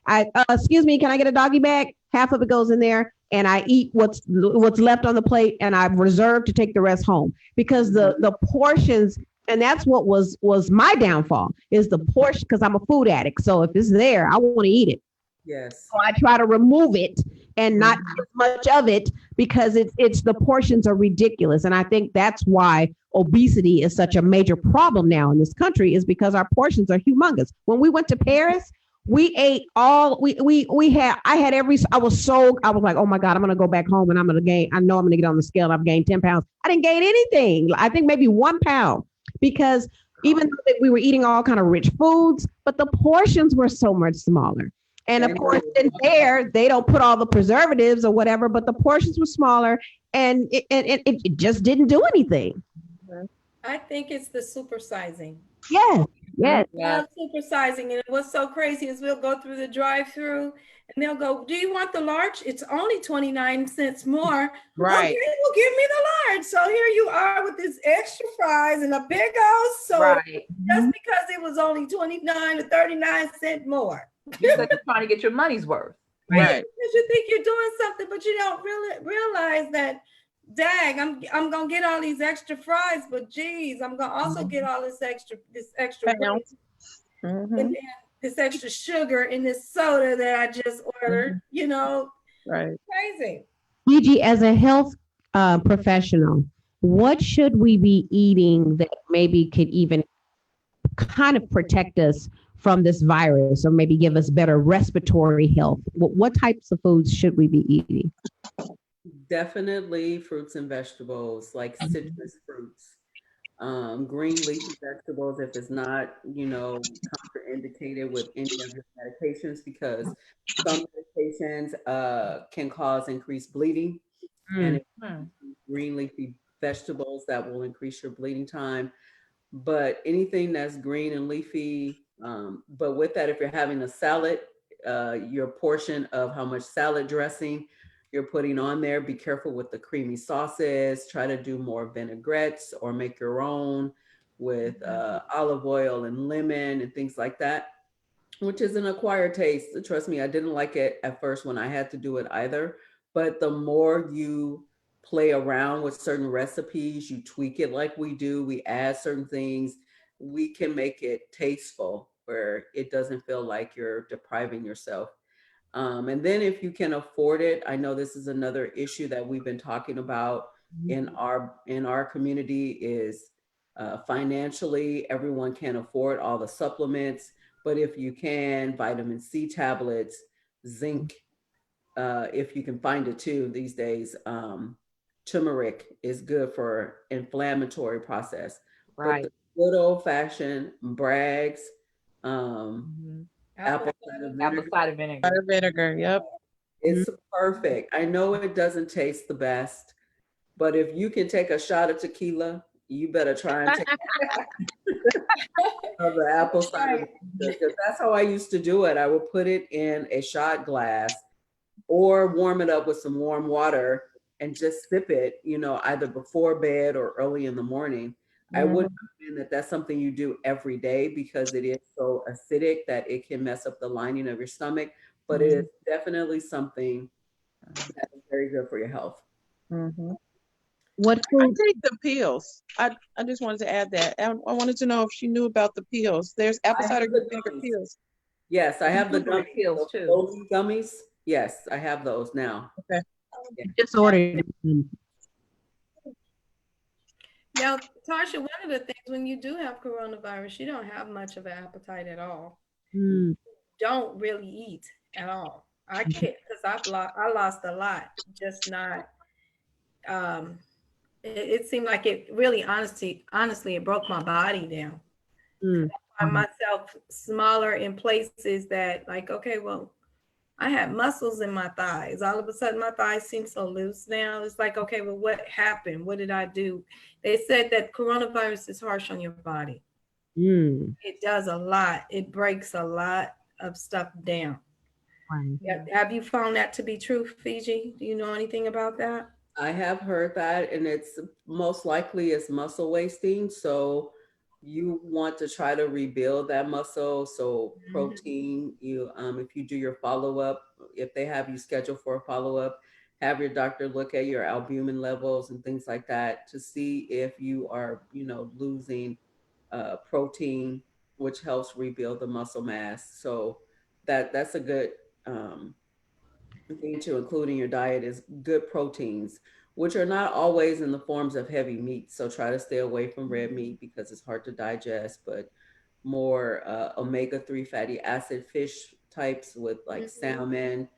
Excuse me, can I get a doggy bag? Half of it goes in there, and I eat what's left on the plate, and I reserve to take the rest home, because the portions. And that's what was my downfall, is the portion, because I'm a food addict. So if it's there, I want to eat it. Yes. So I try to remove it and not as much of it, because it's the portions are ridiculous. And I think that's why obesity is such a major problem now in this country, is because our portions are humongous. When we went to Paris, we ate all I was like, oh my God, I'm going to go back home and I'm going to gain. I know I'm going to get on the scale. I've gained 10 pounds. I didn't gain anything. I think maybe 1 pound. Because even though we were eating all kind of rich foods, but the portions were so much smaller. And of course, in there, they don't put all the preservatives or whatever, but the portions were smaller, and it just didn't do anything. I think it's the supersizing. Yes. Supersizing. And what's so crazy is we'll go through the drive-through and they'll go, do you want the large? It's only 29 cents more. Right. Okay, well, give me the large. So here you are with this extra fries and a big old soda, just because it was only 29 or 39 cents more. You're trying to get your money's worth. Right. Because you think you're doing something, but you don't really realize that, dang, I'm gonna get all these extra fries, but geez, I'm gonna also get all this extra and this extra sugar in this soda that I just ordered. Right. Crazy. Gigi, as a health professional, what should we be eating that maybe could even kind of protect us from this virus or maybe give us better respiratory health? What types of foods should we be eating? Definitely fruits and vegetables, like citrus fruits, green leafy vegetables if it's not, contraindicated with any of your medications, because some medications can cause increased bleeding, and Mm. if you eat green leafy vegetables, that will increase your bleeding time. But anything that's green and leafy, but with that, if you're having a salad, your portion of how much salad dressing you're putting on there, be careful with the creamy sauces. Try to do more vinaigrettes or make your own with olive oil and lemon and things like that, which is an acquired taste. Trust me, I didn't like it at first when I had to do it either. But the more you play around with certain recipes, you tweak it like we do, we add certain things, we can make it tasteful where it doesn't feel like you're depriving yourself. And then if you can afford it, I know this is another issue that we've been talking about in our community is financially, everyone can't afford all the supplements, but if you can, vitamin C tablets, zinc, if you can find it too these days, turmeric is good for inflammatory process. But Right. the good old fashioned Bragg's, Mhm. apple cider Apple vinegar, cider vinegar. Butter vinegar. Yep. it's perfect. I know it doesn't taste the best, but if you can take a shot of tequila, you better try and take of the apple cider vinegar, because that's how I used to do it. I would put it in a shot glass or warm it up with some warm water and just sip it, either before bed or early in the morning. I would recommend that that's something you do every day because it is so acidic that it can mess up the lining of your stomach, but it is definitely something that is very good for your health. Mm-hmm. What I food? take the pills. I just wanted to add that. I wanted to know if she knew about the pills. There's apple I have cider the vinegar gummies. pills. Yes, I have the Turmeric gummies. pills Those too. Slowly gummies. Yes, I have those now. Okay. Yeah. Just ordered them. Now, Tarsha, one of the things when you do have coronavirus, you don't have much of an appetite at all. Mm. Don't really eat at all. I can't because I lost a lot. Just not. Um, it seemed like it really, honestly, it broke my body down. Mm. I find myself smaller in places that, like, okay, well, I had muscles in my thighs. All of a sudden, my thighs seem so loose now. It's like, okay, well, what happened? What did I do? They said that coronavirus is harsh on your body. Mm. It does a lot. It breaks a lot of stuff down. Right. Have you found that to be true, Fiji? Do you know anything about that? I have heard that, and it's most likely it's muscle wasting. So you want to try to rebuild that muscle. So protein, if you do your follow-up, if they have you scheduled for a follow-up, have your doctor look at your albumin levels and things like that to see if you are, losing protein, which helps rebuild the muscle mass. So that's a good thing to include in your diet is good proteins, which are not always in the forms of heavy meat. So try to stay away from red meat because it's hard to digest, but more omega-3 fatty acid fish types with like salmon.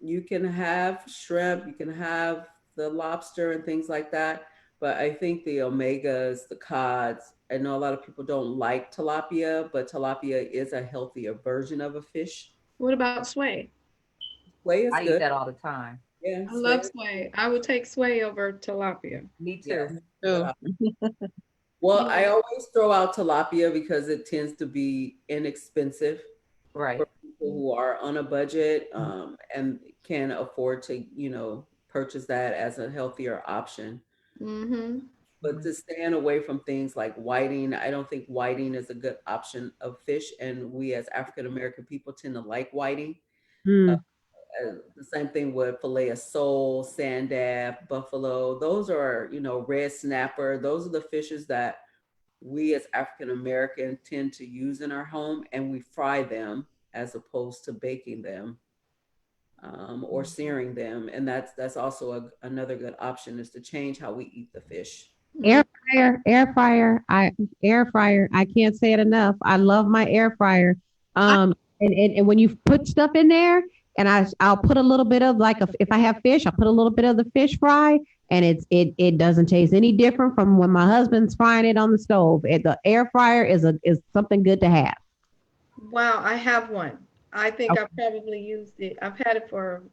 You can have shrimp, you can have the lobster and things like that. But I think the omegas, the cods, I know a lot of people don't like tilapia, but tilapia is a healthier version of a fish. What about sway? Whey is I eat good. that all the time. Yeah, I love sway. I would take sway over tilapia. Me yeah. too. Oh, Well, I always throw out tilapia because it tends to be inexpensive Right. for people who are on a budget and can afford to, purchase that as a healthier option. Mm-hmm. But to stand away from things like whiting, I don't think whiting is a good option of fish. And we as African American people tend to like whiting. Mm. The same thing with filet of sole, sand dab, buffalo. Those are, red snapper. Those are the fishes that we as African American tend to use in our home, and we fry them as opposed to baking them. or searing them. And that's also another good option, is to change how we eat the fish. Air fryer. Air fryer. I can't say it enough. I love my air fryer. And when you put stuff in there, and I'll put a little bit of, like, if I have fish, I'll put a little bit of the fish fry, and it doesn't taste any different from when my husband's frying it on the stove. The air fryer is something good to have. Wow, I have one. I think I've probably used it. I've had it for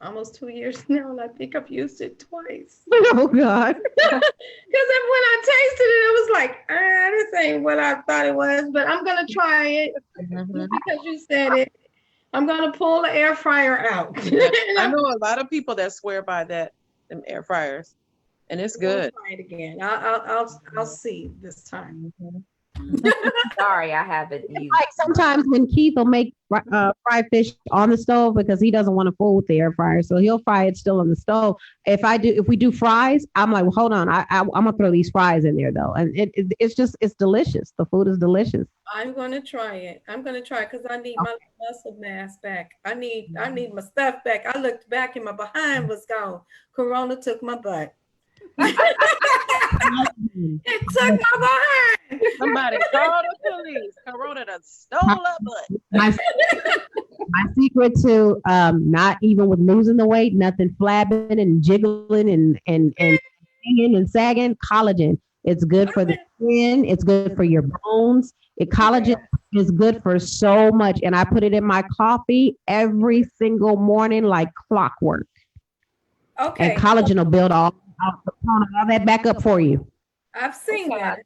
almost 2 years now, and I think I've used it twice. Oh God. Because when I tasted it, it was like, this ain't what I thought it was, but I'm gonna try it because you said it. I'm gonna pull the air fryer out. I know a lot of people that swear by them air fryers, and it's good. I'll try it again. I'll see this time. Sorry, I haven't used. Like sometimes when Keith will make fried fish on the stove because he doesn't want to fool with the air fryer, so he'll fry it still on the stove. If we do fries, I'm like, well, hold on, I'm gonna throw these fries in there though, and it's delicious. The food is delicious. I'm gonna try it. Because I need my muscle mass back. I need my stuff back. I looked back and my behind was gone. Corona took my butt. It took my behind. Somebody call the police. Corona done stole a butt. My secret to not even with losing the weight, nothing flabbing and jiggling and hanging and sagging, collagen. It's good for the skin. It's good for your bones. Collagen is good for so much. And I put it in my coffee every single morning like clockwork. Okay. And collagen will build all that back up for you. I've seen that.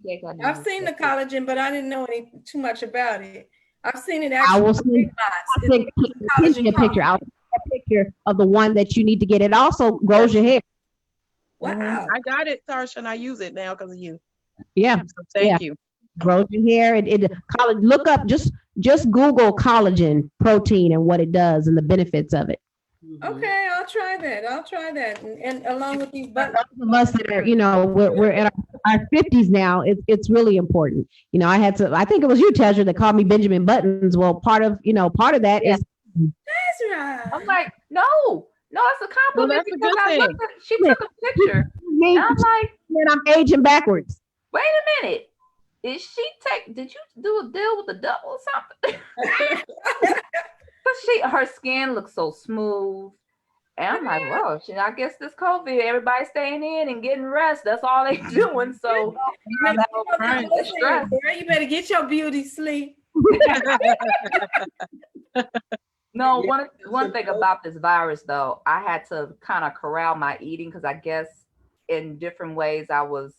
I've seen the collagen, but I didn't know too much about it. I've seen it actually. I will send you a picture. I'll send a picture of the one that you need to get. It also grows your hair. Wow. I got it, Tarsha, and I use it now because of you. Yeah. So thank you. Grows your hair. Look up, just Google collagen protein and what it does and the benefits of it. Okay, I'll try that. And along with these buttons. Those of us that are, we're at our 50s now, it's really important. I think it was you, Tesha, that called me Benjamin Buttons. Well, part of that is. That's right. I'm like, no, it's a compliment Well, that's a because good thing. she took a picture. And I'm like, and I'm aging backwards. wait a minute. Did you do a deal with the devil or something? Her skin looks so smooth. And I'm like, well, I guess this COVID, everybody's staying in and getting rest. That's all they doing. So You better get your beauty sleep. no, one thing about this virus though, I had to kind of corral my eating because I guess in different ways I was,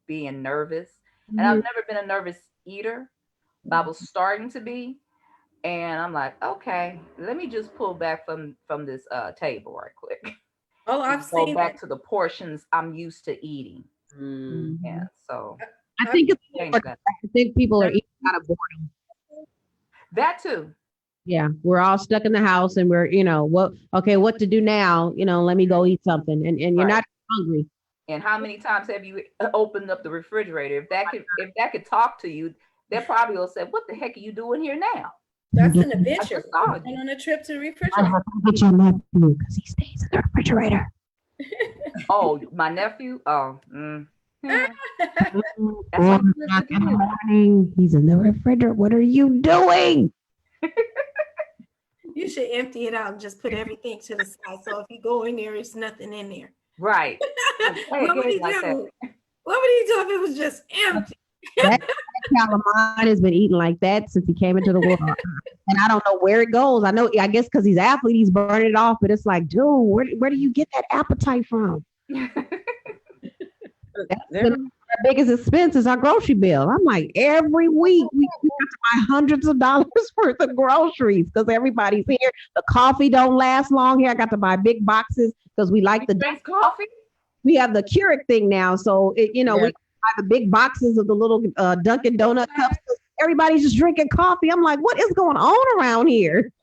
being nervous. And I've never been a nervous eater, but I was starting to be. And I'm like, okay, let me just pull back from this table right quick. Oh, I've seen go back to the portions I'm used to eating. Yeah, so I think people are eating out of boredom. That too. Yeah, we're all stuck in the house, and we're what to do now? Let me go eat something, and you're not hungry. And how many times have you opened up the refrigerator? If that could talk to you, they probably will say, "What the heck are you doing here now?" That's an adventure. And on a trip to the refrigerator. Get your nephew because he stays in the refrigerator. Oh, my nephew? Oh. That's in the morning. He's in the refrigerator. What are you doing? You should empty it out and just put everything to the side. So if you go in there, there's nothing in there. Right. What would he do? What would he do if it was just empty? That calamine has been eating like that since he came into the world, and I don't know where it goes. I guess because he's athlete, he's burning it off. But it's like, dude, where do you get that appetite from? Our biggest expense is our grocery bill. I'm like, every week we have to buy hundreds of dollars worth of groceries because everybody's here. The coffee don't last long here. I got to buy big boxes because we like drink coffee. We have the Keurig thing now, so we buy the big boxes of the little Dunkin' Donut cups. Everybody's just drinking coffee. I'm like, what is going on around here?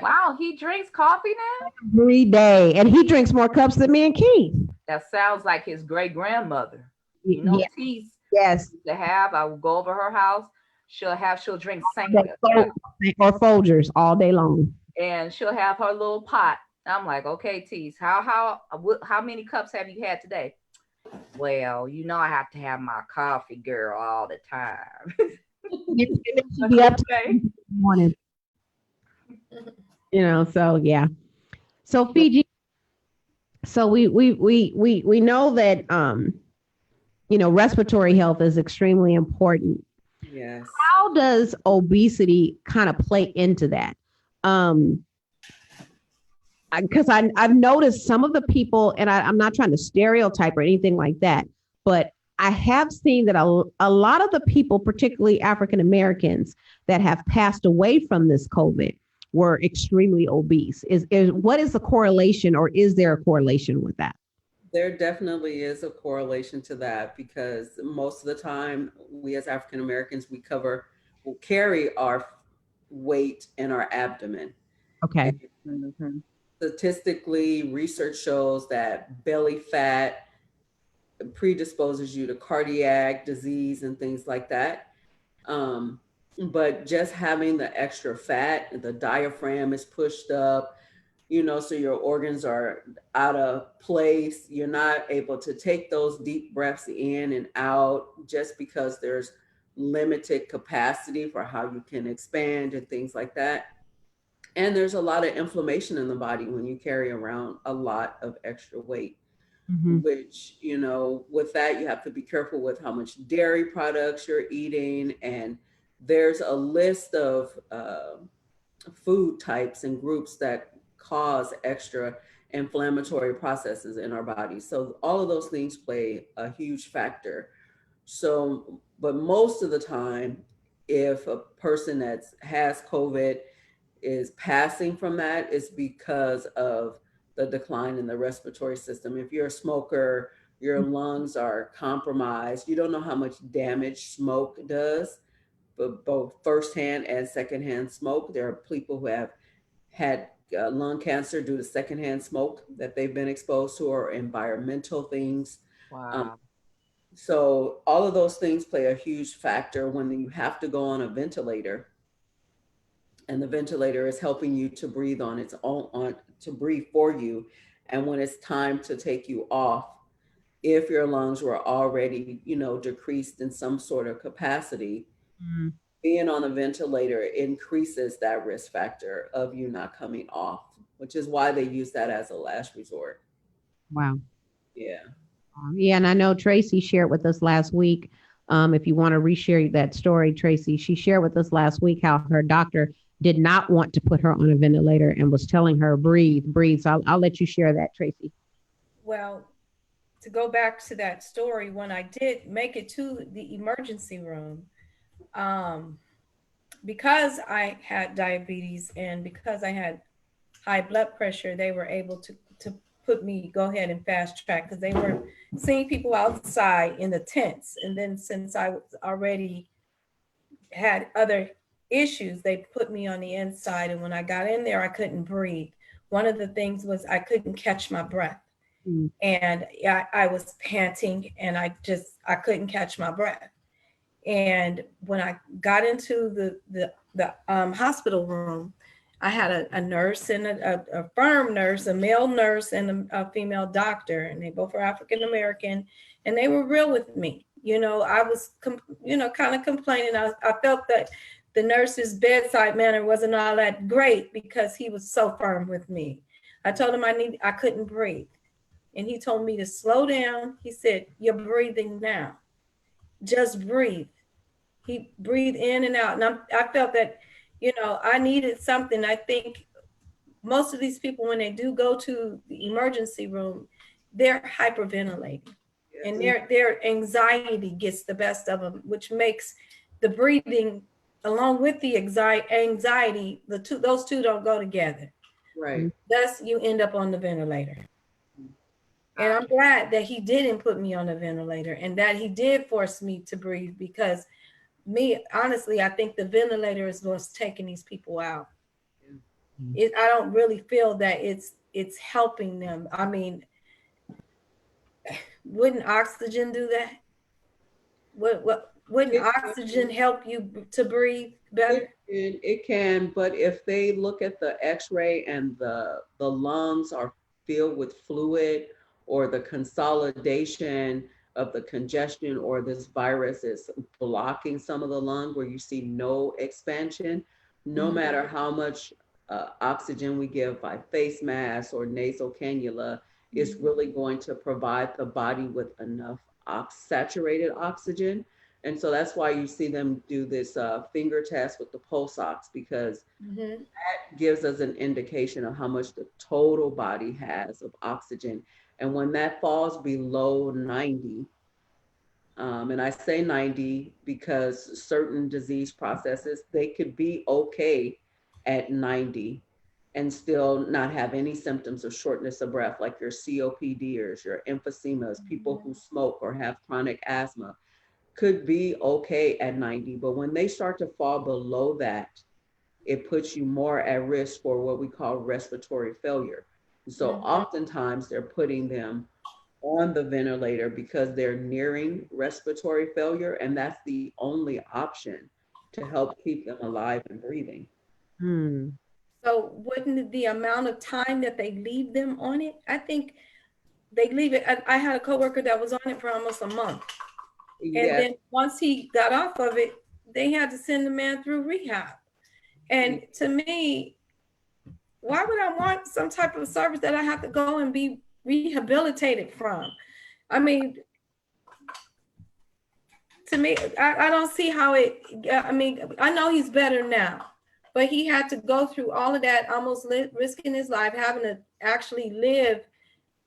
Wow, he drinks coffee now? Every day. And he drinks more cups than me and Keith. That sounds like his great grandmother. Yes. Teeth Yes. to have. I would go over her house. she'll drink sangria, Or Folgers all day long. and she'll have her little pot. I'm like, okay, Tease, how many cups have you had today? Well, I have to have my coffee, girl, all the time. She'd be up to Okay. in the morning. So yeah. So Fiji. So we know that respiratory health is extremely important. Yes. How does obesity kind of play into that? Because I've noticed some of the people, and I'm not trying to stereotype or anything like that, but I have seen that a lot of the people, particularly African Americans, that have passed away from this COVID were extremely obese. What is the correlation, or is there a correlation with that? There definitely is a correlation to that, because most of the time we as African Americans, will carry our weight in our abdomen. Okay. And statistically, research shows that belly fat predisposes you to cardiac disease and things like that. But just having the extra fat, the diaphragm is pushed up, so your organs are out of place. You're not able to take those deep breaths in and out, just because there's limited capacity for how you can expand and things like that. And there's a lot of inflammation in the body when you carry around a lot of extra weight, which, with that, you have to be careful with how much dairy products you're eating. And there's a list of food types and groups that cause extra inflammatory processes in our bodies. So all of those things play a huge factor. So, but most of the time, if a person that has COVID is passing from that, it's because of the decline in the respiratory system. If you're a smoker, your lungs are compromised. You don't know how much damage smoke does, but both firsthand and secondhand smoke. There are people who have had lung cancer due to secondhand smoke that they've been exposed to, or environmental things. Wow. So all of those things play a huge factor when you have to go on a ventilator, and the ventilator is helping you to breathe on its own, to breathe for you. And when it's time to take you off, if your lungs were already, decreased in some sort of capacity, being on a ventilator increases that risk factor of you not coming off, which is why they use that as a last resort. Wow. Yeah. Yeah, and I know Tracy shared with us last week. If you want to reshare that story, Tracy, she shared with us last week how her doctor did not want to put her on a ventilator and was telling her, breathe. So I'll let you share that, Tracy. Well, to go back to that story, when I did make it to the emergency room, because I had diabetes and because I had high blood pressure, they were able to go ahead and fast track, because they were seeing people outside in the tents. And then since I was already had other issues, they put me on the inside. And when I got in there, I couldn't breathe. One of the things was I couldn't catch my breath. And I was panting, and I couldn't catch my breath. And when I got into the hospital room, I had a nurse and a firm nurse, a male nurse, and a female doctor, and they both were African American, and they were real with me. I was, kind of complaining. I felt that the nurse's bedside manner wasn't all that great, because he was so firm with me. I told him I couldn't breathe, and he told me to slow down. He said, "You're breathing now. Just breathe." He breathed in and out, and I felt that, I needed something. I think most of these people, when they do go to the emergency room, they're hyperventilating, and their anxiety gets the best of them, which makes the breathing, along with the anxiety, those two don't go together. Right. Thus, you end up on the ventilator. And I'm glad that he didn't put me on the ventilator, and that he did force me to breathe, because honestly, I think the ventilator is what's taking these people out. I don't really feel that it's helping them. I mean, wouldn't oxygen do that? Wouldn't It oxygen help you to breathe better? It can, but if they look at the X-ray and the lungs are filled with fluid, or the consolidation of the congestion, or this virus is blocking some of the lung where you see no expansion, no Mhm. matter how much oxygen we give by face mask or nasal cannula, is really going to provide the body with enough saturated oxygen. And so that's why you see them do this finger test with the pulse ox, because Mhm. that gives us an indication of how much the total body has of oxygen. And when that falls below 90, and I say 90 because certain disease processes, they could be okay at 90 and still not have any symptoms of shortness of breath, like your COPDers, your emphysemas, people who smoke or have chronic asthma could be okay at 90. But when they start to fall below that, it puts you more at risk for what we call respiratory failure. So oftentimes they're putting them on the ventilator because they're nearing respiratory failure, and that's the only option to help keep them alive and breathing. Hmm. So wouldn't the amount of time that they leave them on it? I think they leave it. I had a coworker that was on it for almost a month. And Yes, then once he got off of it, they had to send the man through rehab. And to me, why would I want some type of service that I have to go and be rehabilitated from? I mean, to me, I don't see how it, I mean, I know he's better now, but he had to go through all of that, almost risking his life, having to actually live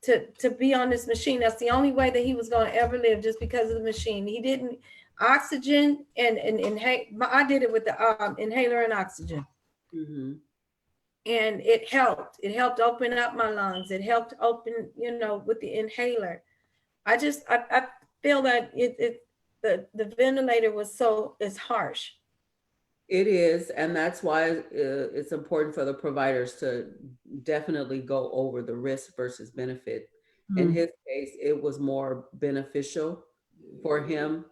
to be on this machine. That's the only way that he was going to ever live, just because of the machine. He didn't oxygen and I did it with the inhaler and oxygen. mm-hmm. And it helped. It helped open up my lungs. It helped open, with the inhaler. I feel that the ventilator is harsh. It is, and that's why it's important for the providers to definitely go over the risk versus benefit. In his case, it was more beneficial for him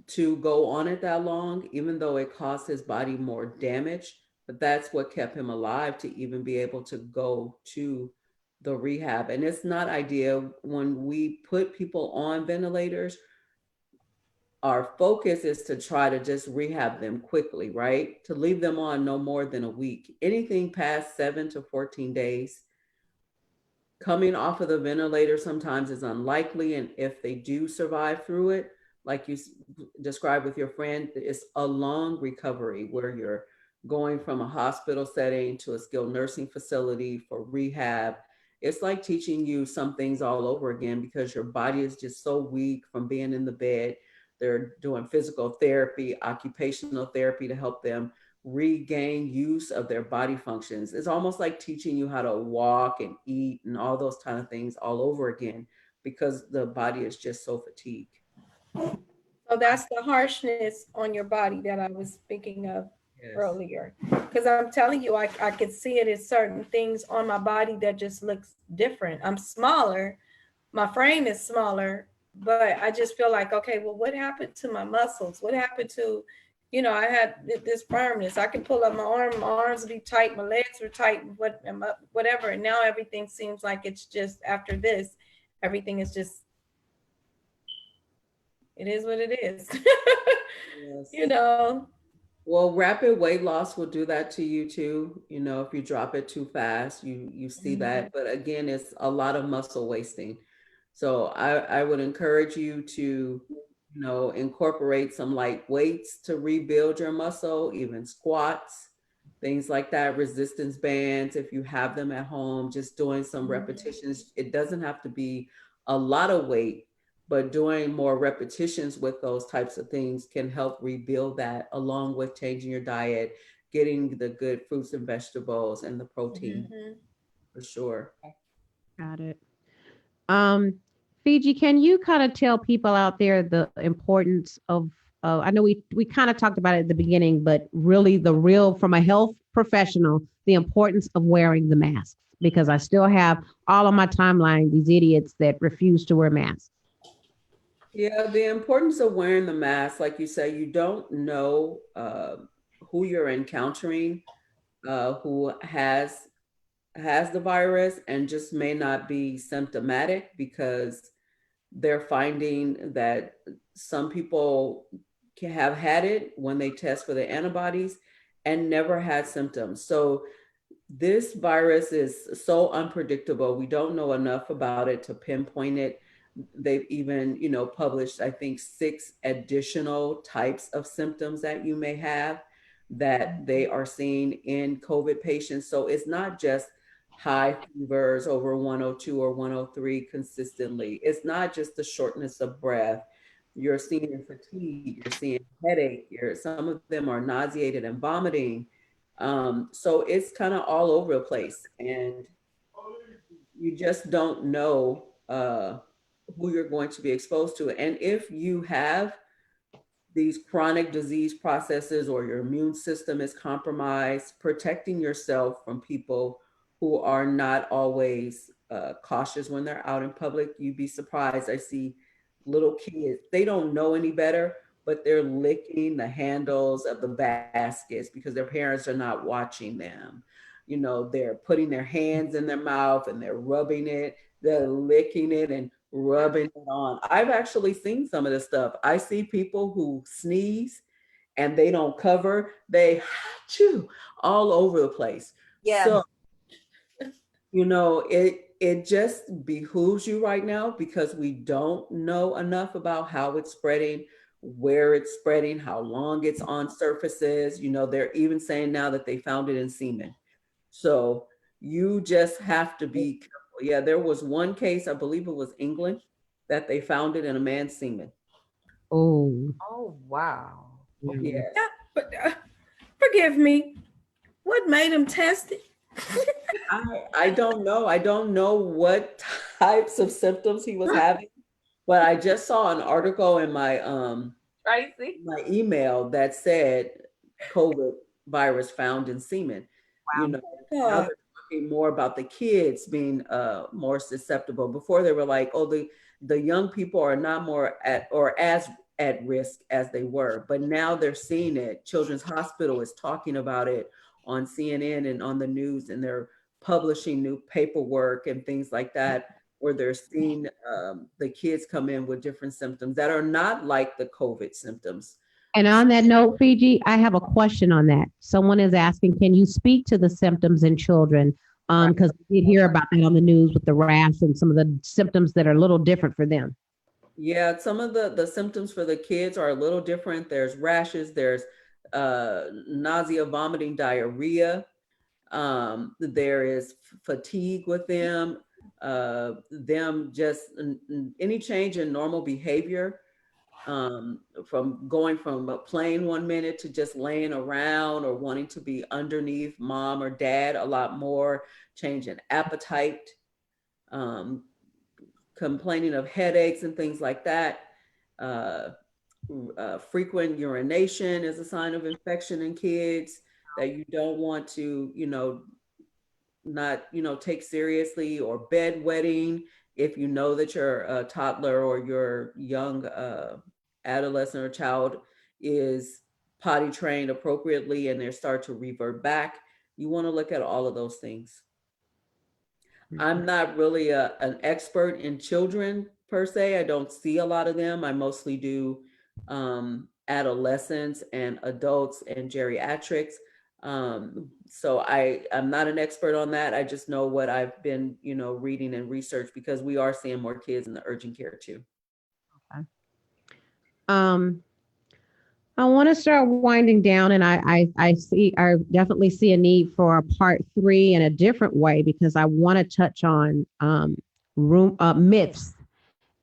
to go on it that long, even though it caused his body more damage. But that's what kept him alive to even be able to go to the rehab. And it's not ideal when we put people on ventilators. Our focus is to try to just rehab them quickly, right? To leave them on no more than a week. Anything past 7 to 14 days, coming off of the ventilator sometimes is unlikely. And if they do survive through it, like you described with your friend, it's a long recovery where you're going from a hospital setting to a skilled nursing facility for rehab. It's like teaching you some things all over again because your body is just so weak from being in the bed. They're doing physical therapy, occupational therapy to help them regain use of their body functions. It's almost like teaching you how to walk and eat and all those kind of things all over again because the body is just so fatigued. So that's the harshness on your body that I was speaking of earlier. Because I'm telling you, I could see it as certain things on my body that just looks different. I'm smaller, my frame is smaller, but I just feel like, okay, well, what happened to my muscles? What happened to, I had this firmness. I can pull up my arms would be tight, my legs were tight, whatever. And now everything seems like it's just after this, everything is just, it is what it is. Yes. Well, rapid weight loss will do that to you too. If you drop it too fast, you see that. But again, it's a lot of muscle wasting. So I would encourage you to, incorporate some light weights to rebuild your muscle, even squats, things like that, resistance bands, if you have them at home, just doing some repetitions. It doesn't have to be a lot of weight, but doing more repetitions with those types of things can help rebuild that, along with changing your diet, getting the good fruits and vegetables and the protein for sure. Got it. Fiji, can you kind of tell people out there the importance of, I know we kind of talked about it at the beginning, but really from a health professional, the importance of wearing the masks, because I still have all on my timeline these idiots that refuse to wear masks. Yeah, the importance of wearing the mask, like you say, you don't know who you're encountering, who has the virus and just may not be symptomatic, because they're finding that some people can have had it when they test for the antibodies and never had symptoms. So this virus is so unpredictable. We don't know enough about it to pinpoint it. They've even, published, I think, 6 additional types of symptoms that you may have that they are seeing in COVID patients. So it's not just high fevers over 102 or 103 consistently. It's not just the shortness of breath. You're seeing fatigue, you're seeing headache, some of them are nauseated and vomiting. So it's kind of all over the place, and you just don't know who you're going to be exposed to. And if you have these chronic disease processes or your immune system is compromised, protecting yourself from people who are not always cautious when they're out in public. You'd be surprised. I see little kids, they don't know any better, but they're licking the handles of the baskets because their parents are not watching them. They're putting their hands in their mouth and they're rubbing it, they're licking it and rubbing it on. I've actually seen some of this stuff. I see people who sneeze and they don't cover, they chew all over the place. Yeah. So, it just behooves you right now, because we don't know enough about how it's spreading, where it's spreading, how long it's on surfaces. They're even saying now that they found it in semen. So you just have to be careful. Yeah, there was one case, I believe it was England, that they found it in a man's semen. Oh. Oh, wow. Yeah. But forgive me, what made him test it? I don't know. I don't know what types of symptoms he was having, but I just saw an article in my Tracy? my email that said COVID virus found in semen. Wow. Now they're talking more about the kids being more susceptible. Before they were like, oh, the young people are not more as at risk as they were, but now they're seeing it. Children's Hospital is talking about it on CNN and on the news, and they're publishing new paperwork and things like that, where they're seeing the kids come in with different symptoms that are not like the COVID symptoms. And on that note, Fiji, I have a question on that. Someone is asking, can you speak to the symptoms in children? Because we did hear about that on the news with the rash and some of the symptoms that are a little different for them. Yeah, some of the symptoms for the kids are a little different. There's rashes, there's nausea, vomiting, diarrhea. There is fatigue with them just any change in normal behavior, from going from playing 1 minute to just laying around or wanting to be underneath mom or dad a lot more, change in appetite, complaining of headaches and things like that. Frequent urination is a sign of infection in kids that you don't want to, not, take seriously, or bedwetting. If you know that your toddler or your young adolescent or child is potty trained appropriately and they start to revert back, you want to look at all of those things. I'm not really an expert in children per se. I don't see a lot of them. I mostly do adolescents and adults and geriatrics. So I'm not an expert on that. I just know what I've been, reading and research, because we are seeing more kids in the urgent care too. Okay. I want to start winding down, and I definitely see a need for a part 3 in a different way, because I want to touch on myths.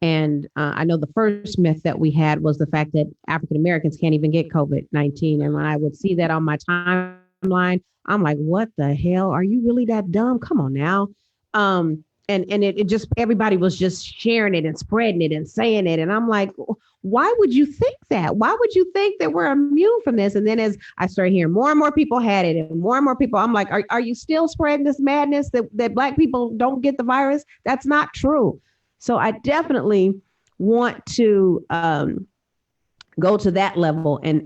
And I know the first myth that we had was the fact that African Americans can't even get COVID-19. And when I would see that on my timeline, I'm like, what the hell? Are you really that dumb? Come on now. And it just, everybody was just sharing it and spreading it and saying it. And I'm like, why would you think that? Why would you think that we're immune from this? And then as I started hearing more and more people had it and more people, I'm like, are you still spreading this madness that Black people don't get the virus? That's not true. So I definitely want to go to that level and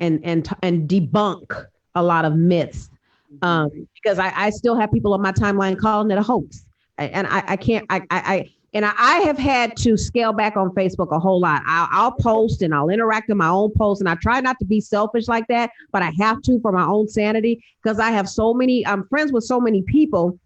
debunk a lot of myths, because I still have people on my timeline calling it a hoax, and I can't. I have had to scale back on Facebook a whole lot. I'll post and I'll interact in my own posts, and I try not to be selfish like that, but I have to for my own sanity, because I have so many. I'm friends with so many people,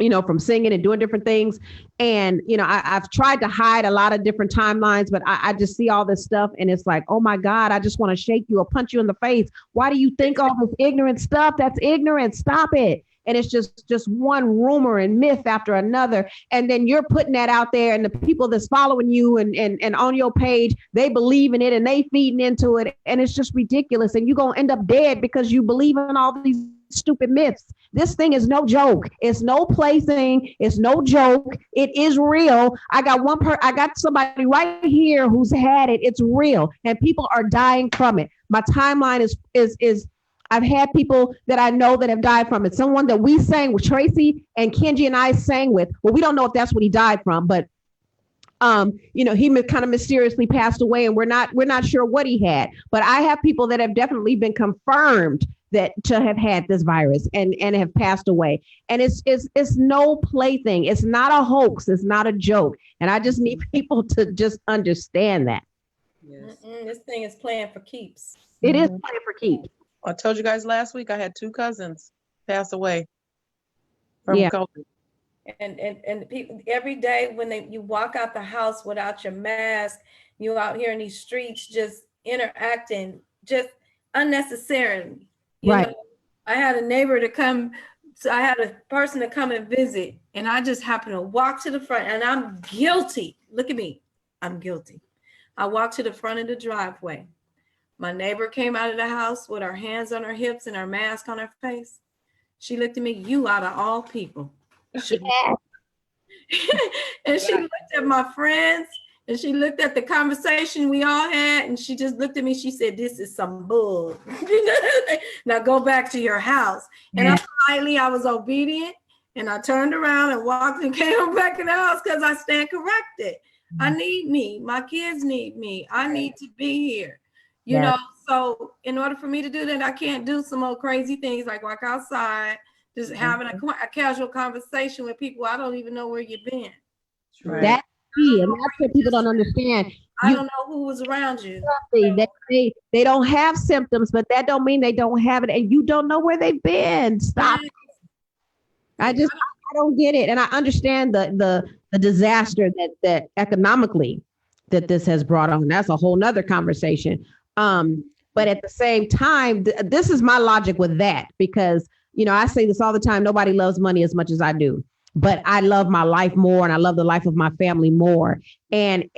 you know, from singing and doing different things. And, you know, I've tried to hide a lot of different timelines, but I just see all this stuff and it's like, oh my God, I just want to shake you or punch you in the face. Why do you think all this ignorant stuff? That's ignorant. Stop it. And it's just one rumor and myth after another. And then you're putting that out there, and the people that's following you and on your page, they believe in it and they feeding into it. And it's just ridiculous. And you're going to end up dead because you believe in all these stupid myths. This thing is no joke. It's no plaything. It's no joke. It is real. I got somebody right here who's had it. It's real, and people are dying from it. My timeline is I've had people that I know that have died from it. Someone that we sang with, Tracy and Kenji and I sang with. Well, we don't know if that's what he died from, but you know, he kind of mysteriously passed away, and we're not sure what he had. But I have people that have definitely been confirmed that to have had this virus and have passed away. And it's no plaything. It's not a hoax. It's not a joke. And I just need people to just understand that. Yes. This thing is playing for keeps. It is playing for keeps. I told you guys last week I had 2 cousins pass away from Yeah. COVID. And people every day when you walk out the house without your mask, you out here in these streets just interacting just unnecessarily. You Right. know, I had a neighbor to come, so I had a person to come and visit, and I just happened to walk to the front, and I'm guilty. Look at me. I'm guilty. I walked to the front of the driveway. My neighbor came out of the house with her hands on her hips and her mask on her face. She looked at me, you out of all people. And she looked at my friends, and she looked at the conversation we all had, and she just looked at me. She said, this is some bull. Now go back to your house. And I was obedient, and I turned around and walked and came back in the house because I stand corrected. I need me. My kids need me. I need to be here. You know, so in order for me to do that, I can't do some old crazy things like walk outside, just having a casual conversation with people. I don't even know where you've been. Right. That's key, and that's what people don't understand. I don't know who was around you. They don't have symptoms, but that don't mean they don't have it, and you don't know where they've been. Stop. I don't get it, and I understand the disaster that economically that this has brought on. That's a whole nother conversation. But at the same time, this is my logic with that, because, you know, I say this all the time. Nobody loves money as much as I do, but I love my life more, and I love the life of my family more. And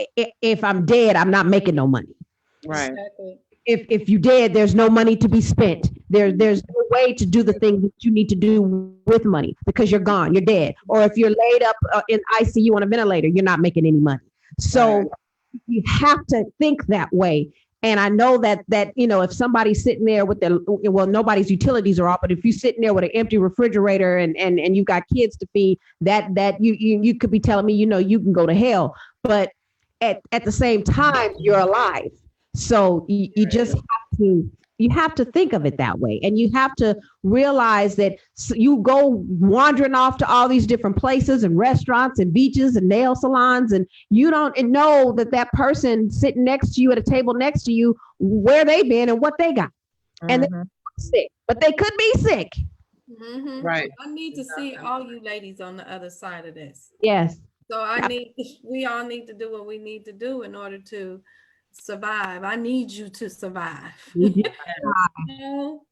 if I'm dead, I'm not making no money. Right. Exactly. If you dead, there's no money to be spent. There's no way to do the things that you need to do with money, because you're gone, you're dead. Or if you're laid up in ICU on a ventilator, you're not making any money. So you have to think that way. And I know that, you know, if somebody's sitting there with nobody's utilities are off, but if you're sitting there with an empty refrigerator and you've got kids to feed, that you could be telling me, you know, you can go to hell. But at the same time, you're alive. So you just have to think of it that way. And you have to realize that you go wandering off to all these different places and restaurants and beaches and nail salons, and you don't know that person sitting next to you at a table next to you, where they've been and what they got. And they're sick, but they could be sick. Mhm. Right. I need to see all you ladies on the other side of this. Yes. So we all need to do what we need to do in order to survive. I need you to survive. We You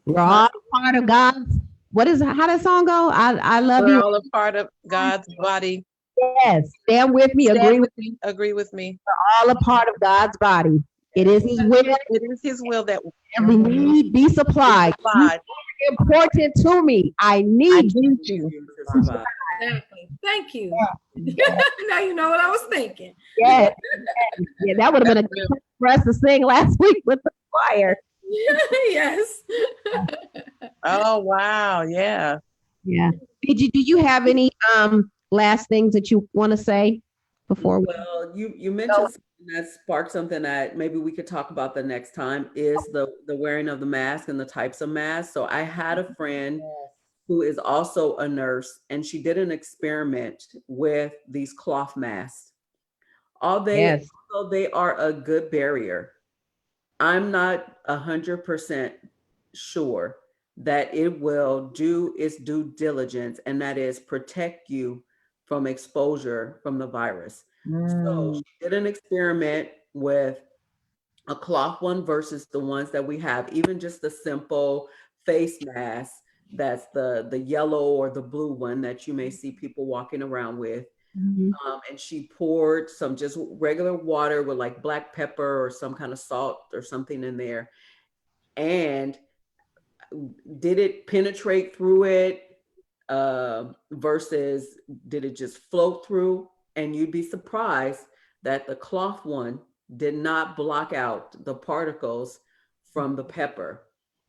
We're all part of God's. How does song go? I love We're you. all a part of God's body. Yes. Stand with me. Agree with me. Agree with me. All a part of God's body. It is his will. It is his will that Every need be supplied. applied. You're important to me. I need you. Exactly. Thank you. Now you know what I was thinking. Yes. Yeah, that would have been a good for us to sing last week with the choir. Yes. Oh, wow. Yeah. Yeah. Do you have any last things that you want to say? before we Well, you mentioned something that sparked something that maybe we could talk about the next time is the wearing of the mask and the types of masks. So I had a friend who is also a nurse, and she did an experiment with these cloth masks. Yes. Although they are a good barrier, I'm not 100% sure that it will do its due diligence, and that is protect you from exposure from the virus. So she did an experiment with a cloth one versus the ones that we have, even just the simple face mask. That's the yellow or the blue one that you may see people walking around with. Mhm. And she poured some just regular water with like black pepper or some kind of salt or something in there. And did it penetrate through it versus did it just float through? And you'd be surprised that the cloth one did not block out the particles from the pepper.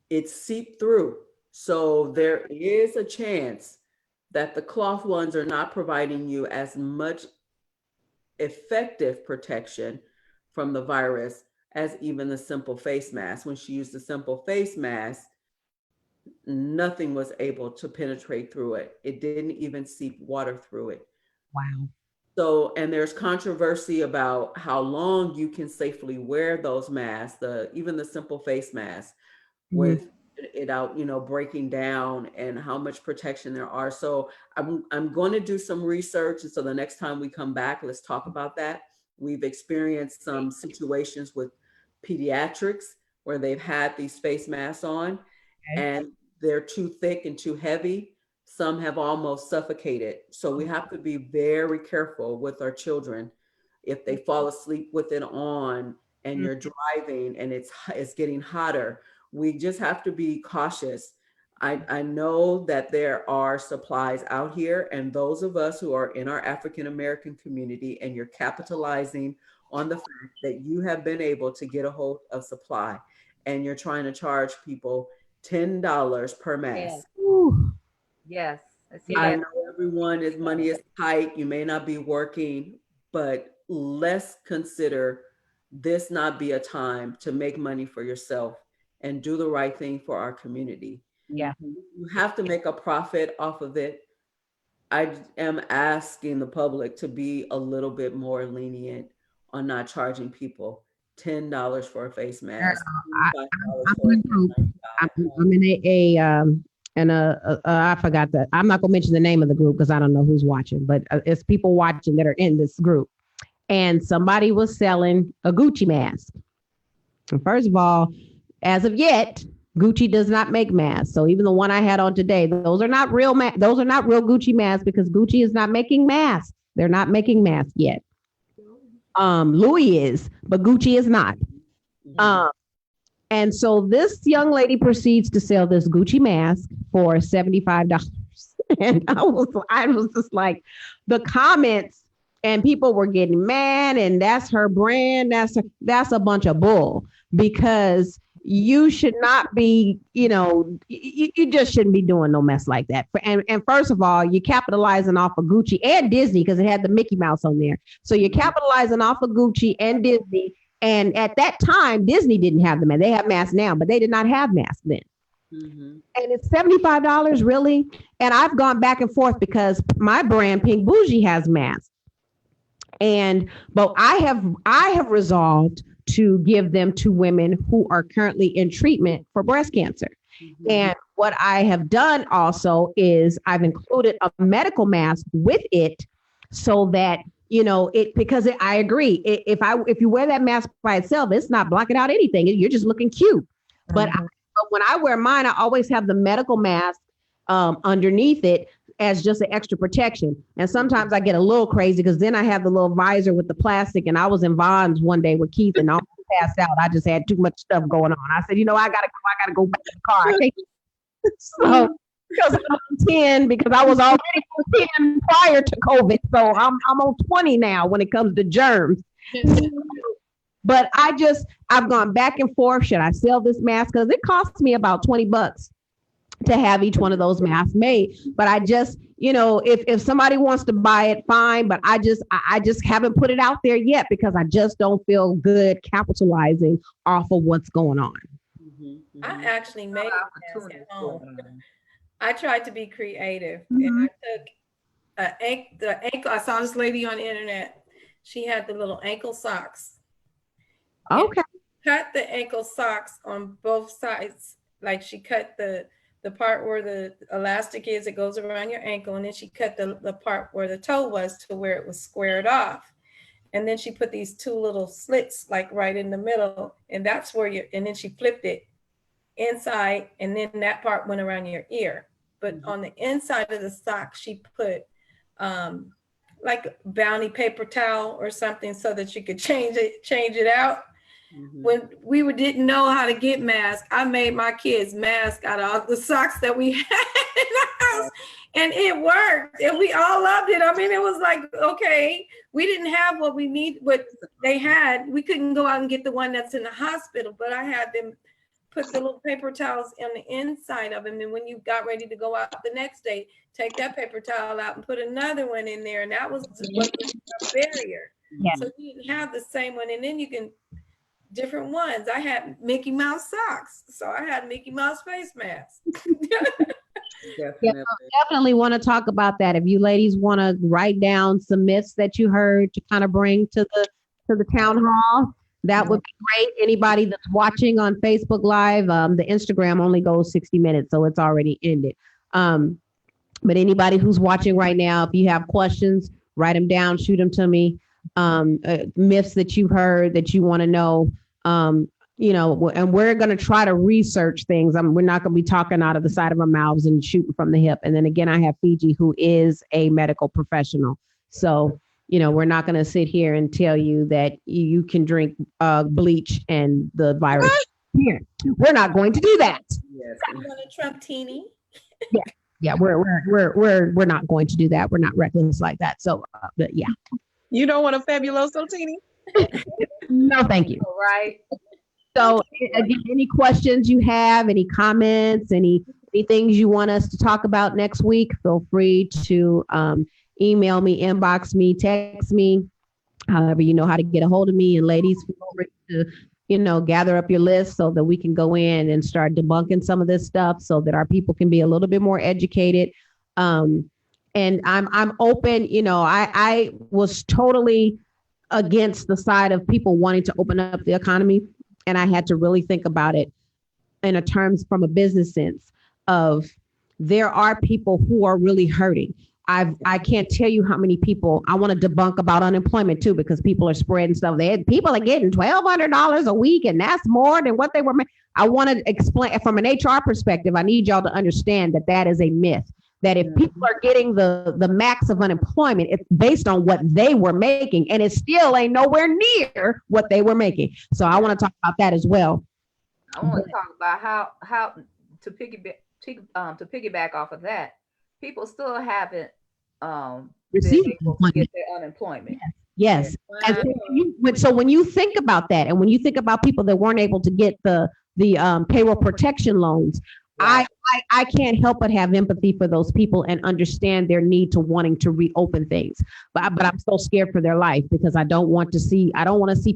It seeped through. So there is a chance that the cloth ones are not providing you as much effective protection from the virus as even the simple face mask. When she used the simple face mask, nothing was able to penetrate through it. It didn't even seep water through it. Wow. So, and there's controversy about how long you can safely wear those masks, even the simple face mask, with it out, breaking down, and how much protection there are. So I'm going to do some research. And so the next time we come back, let's talk about that. We've experienced some situations with pediatrics where they've had these face masks on and they're too thick and too heavy. Some have almost suffocated. So we have to be very careful with our children. If they fall asleep with it on and you're driving and it's getting hotter, we just have to be cautious. I know that there are supplies out here, and those of us who are in our African American community, and you're capitalizing on the fact that you have been able to get a hold of supply, and you're trying to charge people $10 per mask. Yes. I know everyone's money is tight. You may not be working, but let's consider this not be a time to make money for yourself and do the right thing for our community. Yeah. You have to make a profit off of it. I am asking the public to be a little bit more lenient on not charging people $10 for a face mask. I'm in I forgot that. I'm not gonna mention the name of the group because I don't know who's watching, but it's people watching that are in this group. And somebody was selling a Gucci mask. And first of all, as of yet, Gucci does not make masks. So even the one I had on today, those are not real those are not real Gucci masks because Gucci is not making masks. They're not making masks yet. Louis is, but Gucci is not. And so this young lady proceeds to sell this Gucci mask for $75. And I was just like, the comments and people were getting mad, and that's her brand. That's a bunch of bull, because you should not be, you just shouldn't be doing no mess like that. And first of all, you're capitalizing off of Gucci and Disney because it had the Mickey Mouse on there. So you're capitalizing off of Gucci and Disney. And at that time, Disney didn't have them, and they have masks now, but they did not have masks then. And it's $75, really. And I've gone back and forth because my brand, Pink Bougie, has masks. But I have resolved to give them to women who are currently in treatment for breast cancer. And what I have done also is I've included a medical mask with it so that I agree. If you wear that mask by itself, it's not blocking out anything. You're just looking cute. But when I wear mine, I always have the medical mask underneath it as just an extra protection. And sometimes I get a little crazy because then I have the little visor with the plastic. And I was in Vons one day with Keith and I almost passed out. I just had too much stuff going on. I said, I gotta go back to the car. I can't. So because I'm 10, because I was already 10 prior to COVID. So I'm on 20 now when it comes to germs. But I've gone back and forth. Should I sell this mask? Because it costs me about $20. to have each one of those masks made. But I just, if somebody wants to buy it, fine. But I just haven't put it out there yet because I just don't feel good capitalizing off of what's going on. I actually made a mask at home. I tried to be creative, Mm-hmm. and I took the ankle. I saw this lady on the internet. She had the little ankle socks. Okay. Cut the ankle socks on both sides. Like she cut the part where the elastic is, it goes around your ankle, and then she cut the part where the toe was to where it was squared off. And then she put these two little slits like right in the middle, and that's where and then she flipped it inside, and then that part went around your ear. But on the inside of the sock, she put like Bounty paper towel or something so that you could change it out. When we didn't know how to get masks, I made my kids masks out of all the socks that we had in the house, and it worked, and we all loved it. I mean, it was like, okay, we didn't have what we need, what they had. We couldn't go out and get the one that's in the hospital, but I had them put the little paper towels on the inside of them, and when you got ready to go out the next day, take that paper towel out and put another one in there, and that was what was a barrier. Yeah. So you didn't have the same one, and then you can different ones. I had Mickey Mouse socks, so I had Mickey Mouse face masks. Definitely want to talk about that. If you ladies want to write down some myths that you heard to kind of bring to the town hall, that would be great. Anybody that's watching on Facebook Live, the Instagram only goes 60 minutes, so it's already ended. But anybody who's watching right now, if you have questions, write them down, shoot them to me. Myths that you've heard that you want to know, and we're going to try to research things. We're not going to be talking out of the side of our mouths and shooting from the hip. And then again, I have Fiji, who is a medical professional. So, we're not going to sit here and tell you that you can drink bleach and the virus. Here, we're not going to do that. Yes. You want a Trump teeny? Yeah, we're not going to do that. We're not reckless like that. So, but yeah. You don't want a Fabuloso teeny? No, thank you. All right. So again, any questions you have, any comments, any things you want us to talk about next week, feel free to email me, inbox me, text me, however you know how to get a hold of me. And ladies, feel free to, gather up your list so that we can go in and start debunking some of this stuff so that our people can be a little bit more educated. And I'm open, I was totally against the side of people wanting to open up the economy. And I had to really think about it in a terms from a business sense of there are people who are really hurting. I can't tell you how many people I want to debunk about unemployment too, because people are spreading stuff. People are getting $1,200 a week, and that's more than what they were making. I want to explain from an HR perspective. I need y'all to understand that is a myth. That if people are getting the max of unemployment, it's based on what they were making, and it still ain't nowhere near what they were making. So I want to talk about that as well. I want to talk about how to piggyback off of that. People still haven't been able to get their unemployment. Yes. Wow. And so when you think about that, and when you think about people that weren't able to get the payroll protection loans, right. I can't help but have empathy for those people and understand their need to wanting to reopen things. But I'm so scared for their life because I don't want to see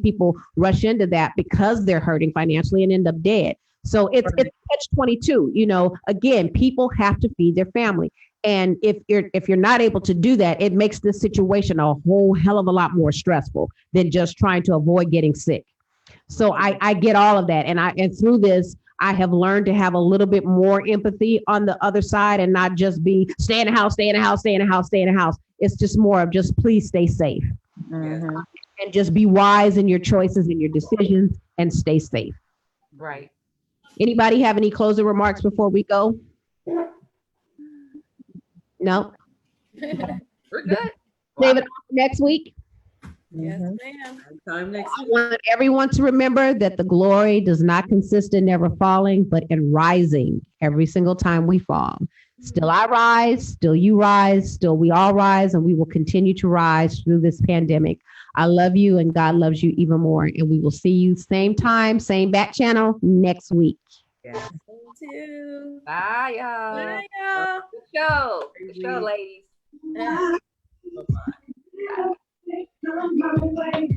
people rush into that because they're hurting financially and end up dead. So it's catch-22. Again, people have to feed their family. And if you're not able to do that, it makes this situation a whole hell of a lot more stressful than just trying to avoid getting sick. So I get all of that. And through this, I have learned to have a little bit more empathy on the other side and not just be stay in the house, stay in the house, stay in the house, stay in the house. It's just more of just please stay safe and just be wise in your choices and your decisions and stay safe. Right. Anybody have any closing remarks before we go? No? We're good. David, next week? Yes, ma'am. Time next I want everyone to remember that the glory does not consist in never falling, but in rising every single time we fall. Still I rise, still you rise, still we all rise, and we will continue to rise through this pandemic. I love you and God loves you even more. And we will see you same time, same back channel next week. Yes. Too. Bye, y'all. Bye, y'all. Good show. Good show, ladies. Yeah. Come my way,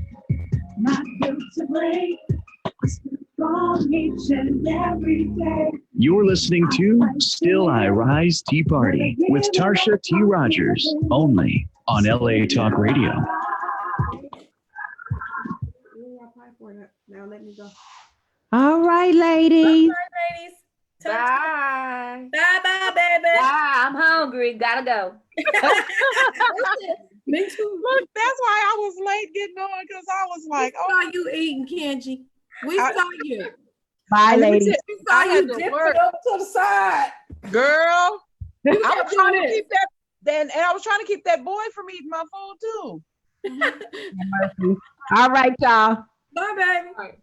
not built to break. I stand strong each and every day. You're listening to Still I Rise Tea Party with Tarsha T. Rogers, only on LA Talk Radio. Now let me go. All right, ladies. Bye, ladies. Bye. Bye, baby. Bye. I'm hungry. Gotta go. Me too. Look, that's why I was late getting on because I was like, We saw you eating, Kenji. We I- saw you. Bye, let me ladies. tell- We saw I you had to dipping work. over to the side. girl, You I kept was trying doing to this. keep that. Then and I was trying to keep that boy from eating my food too. All right, y'all. Bye, baby. Bye.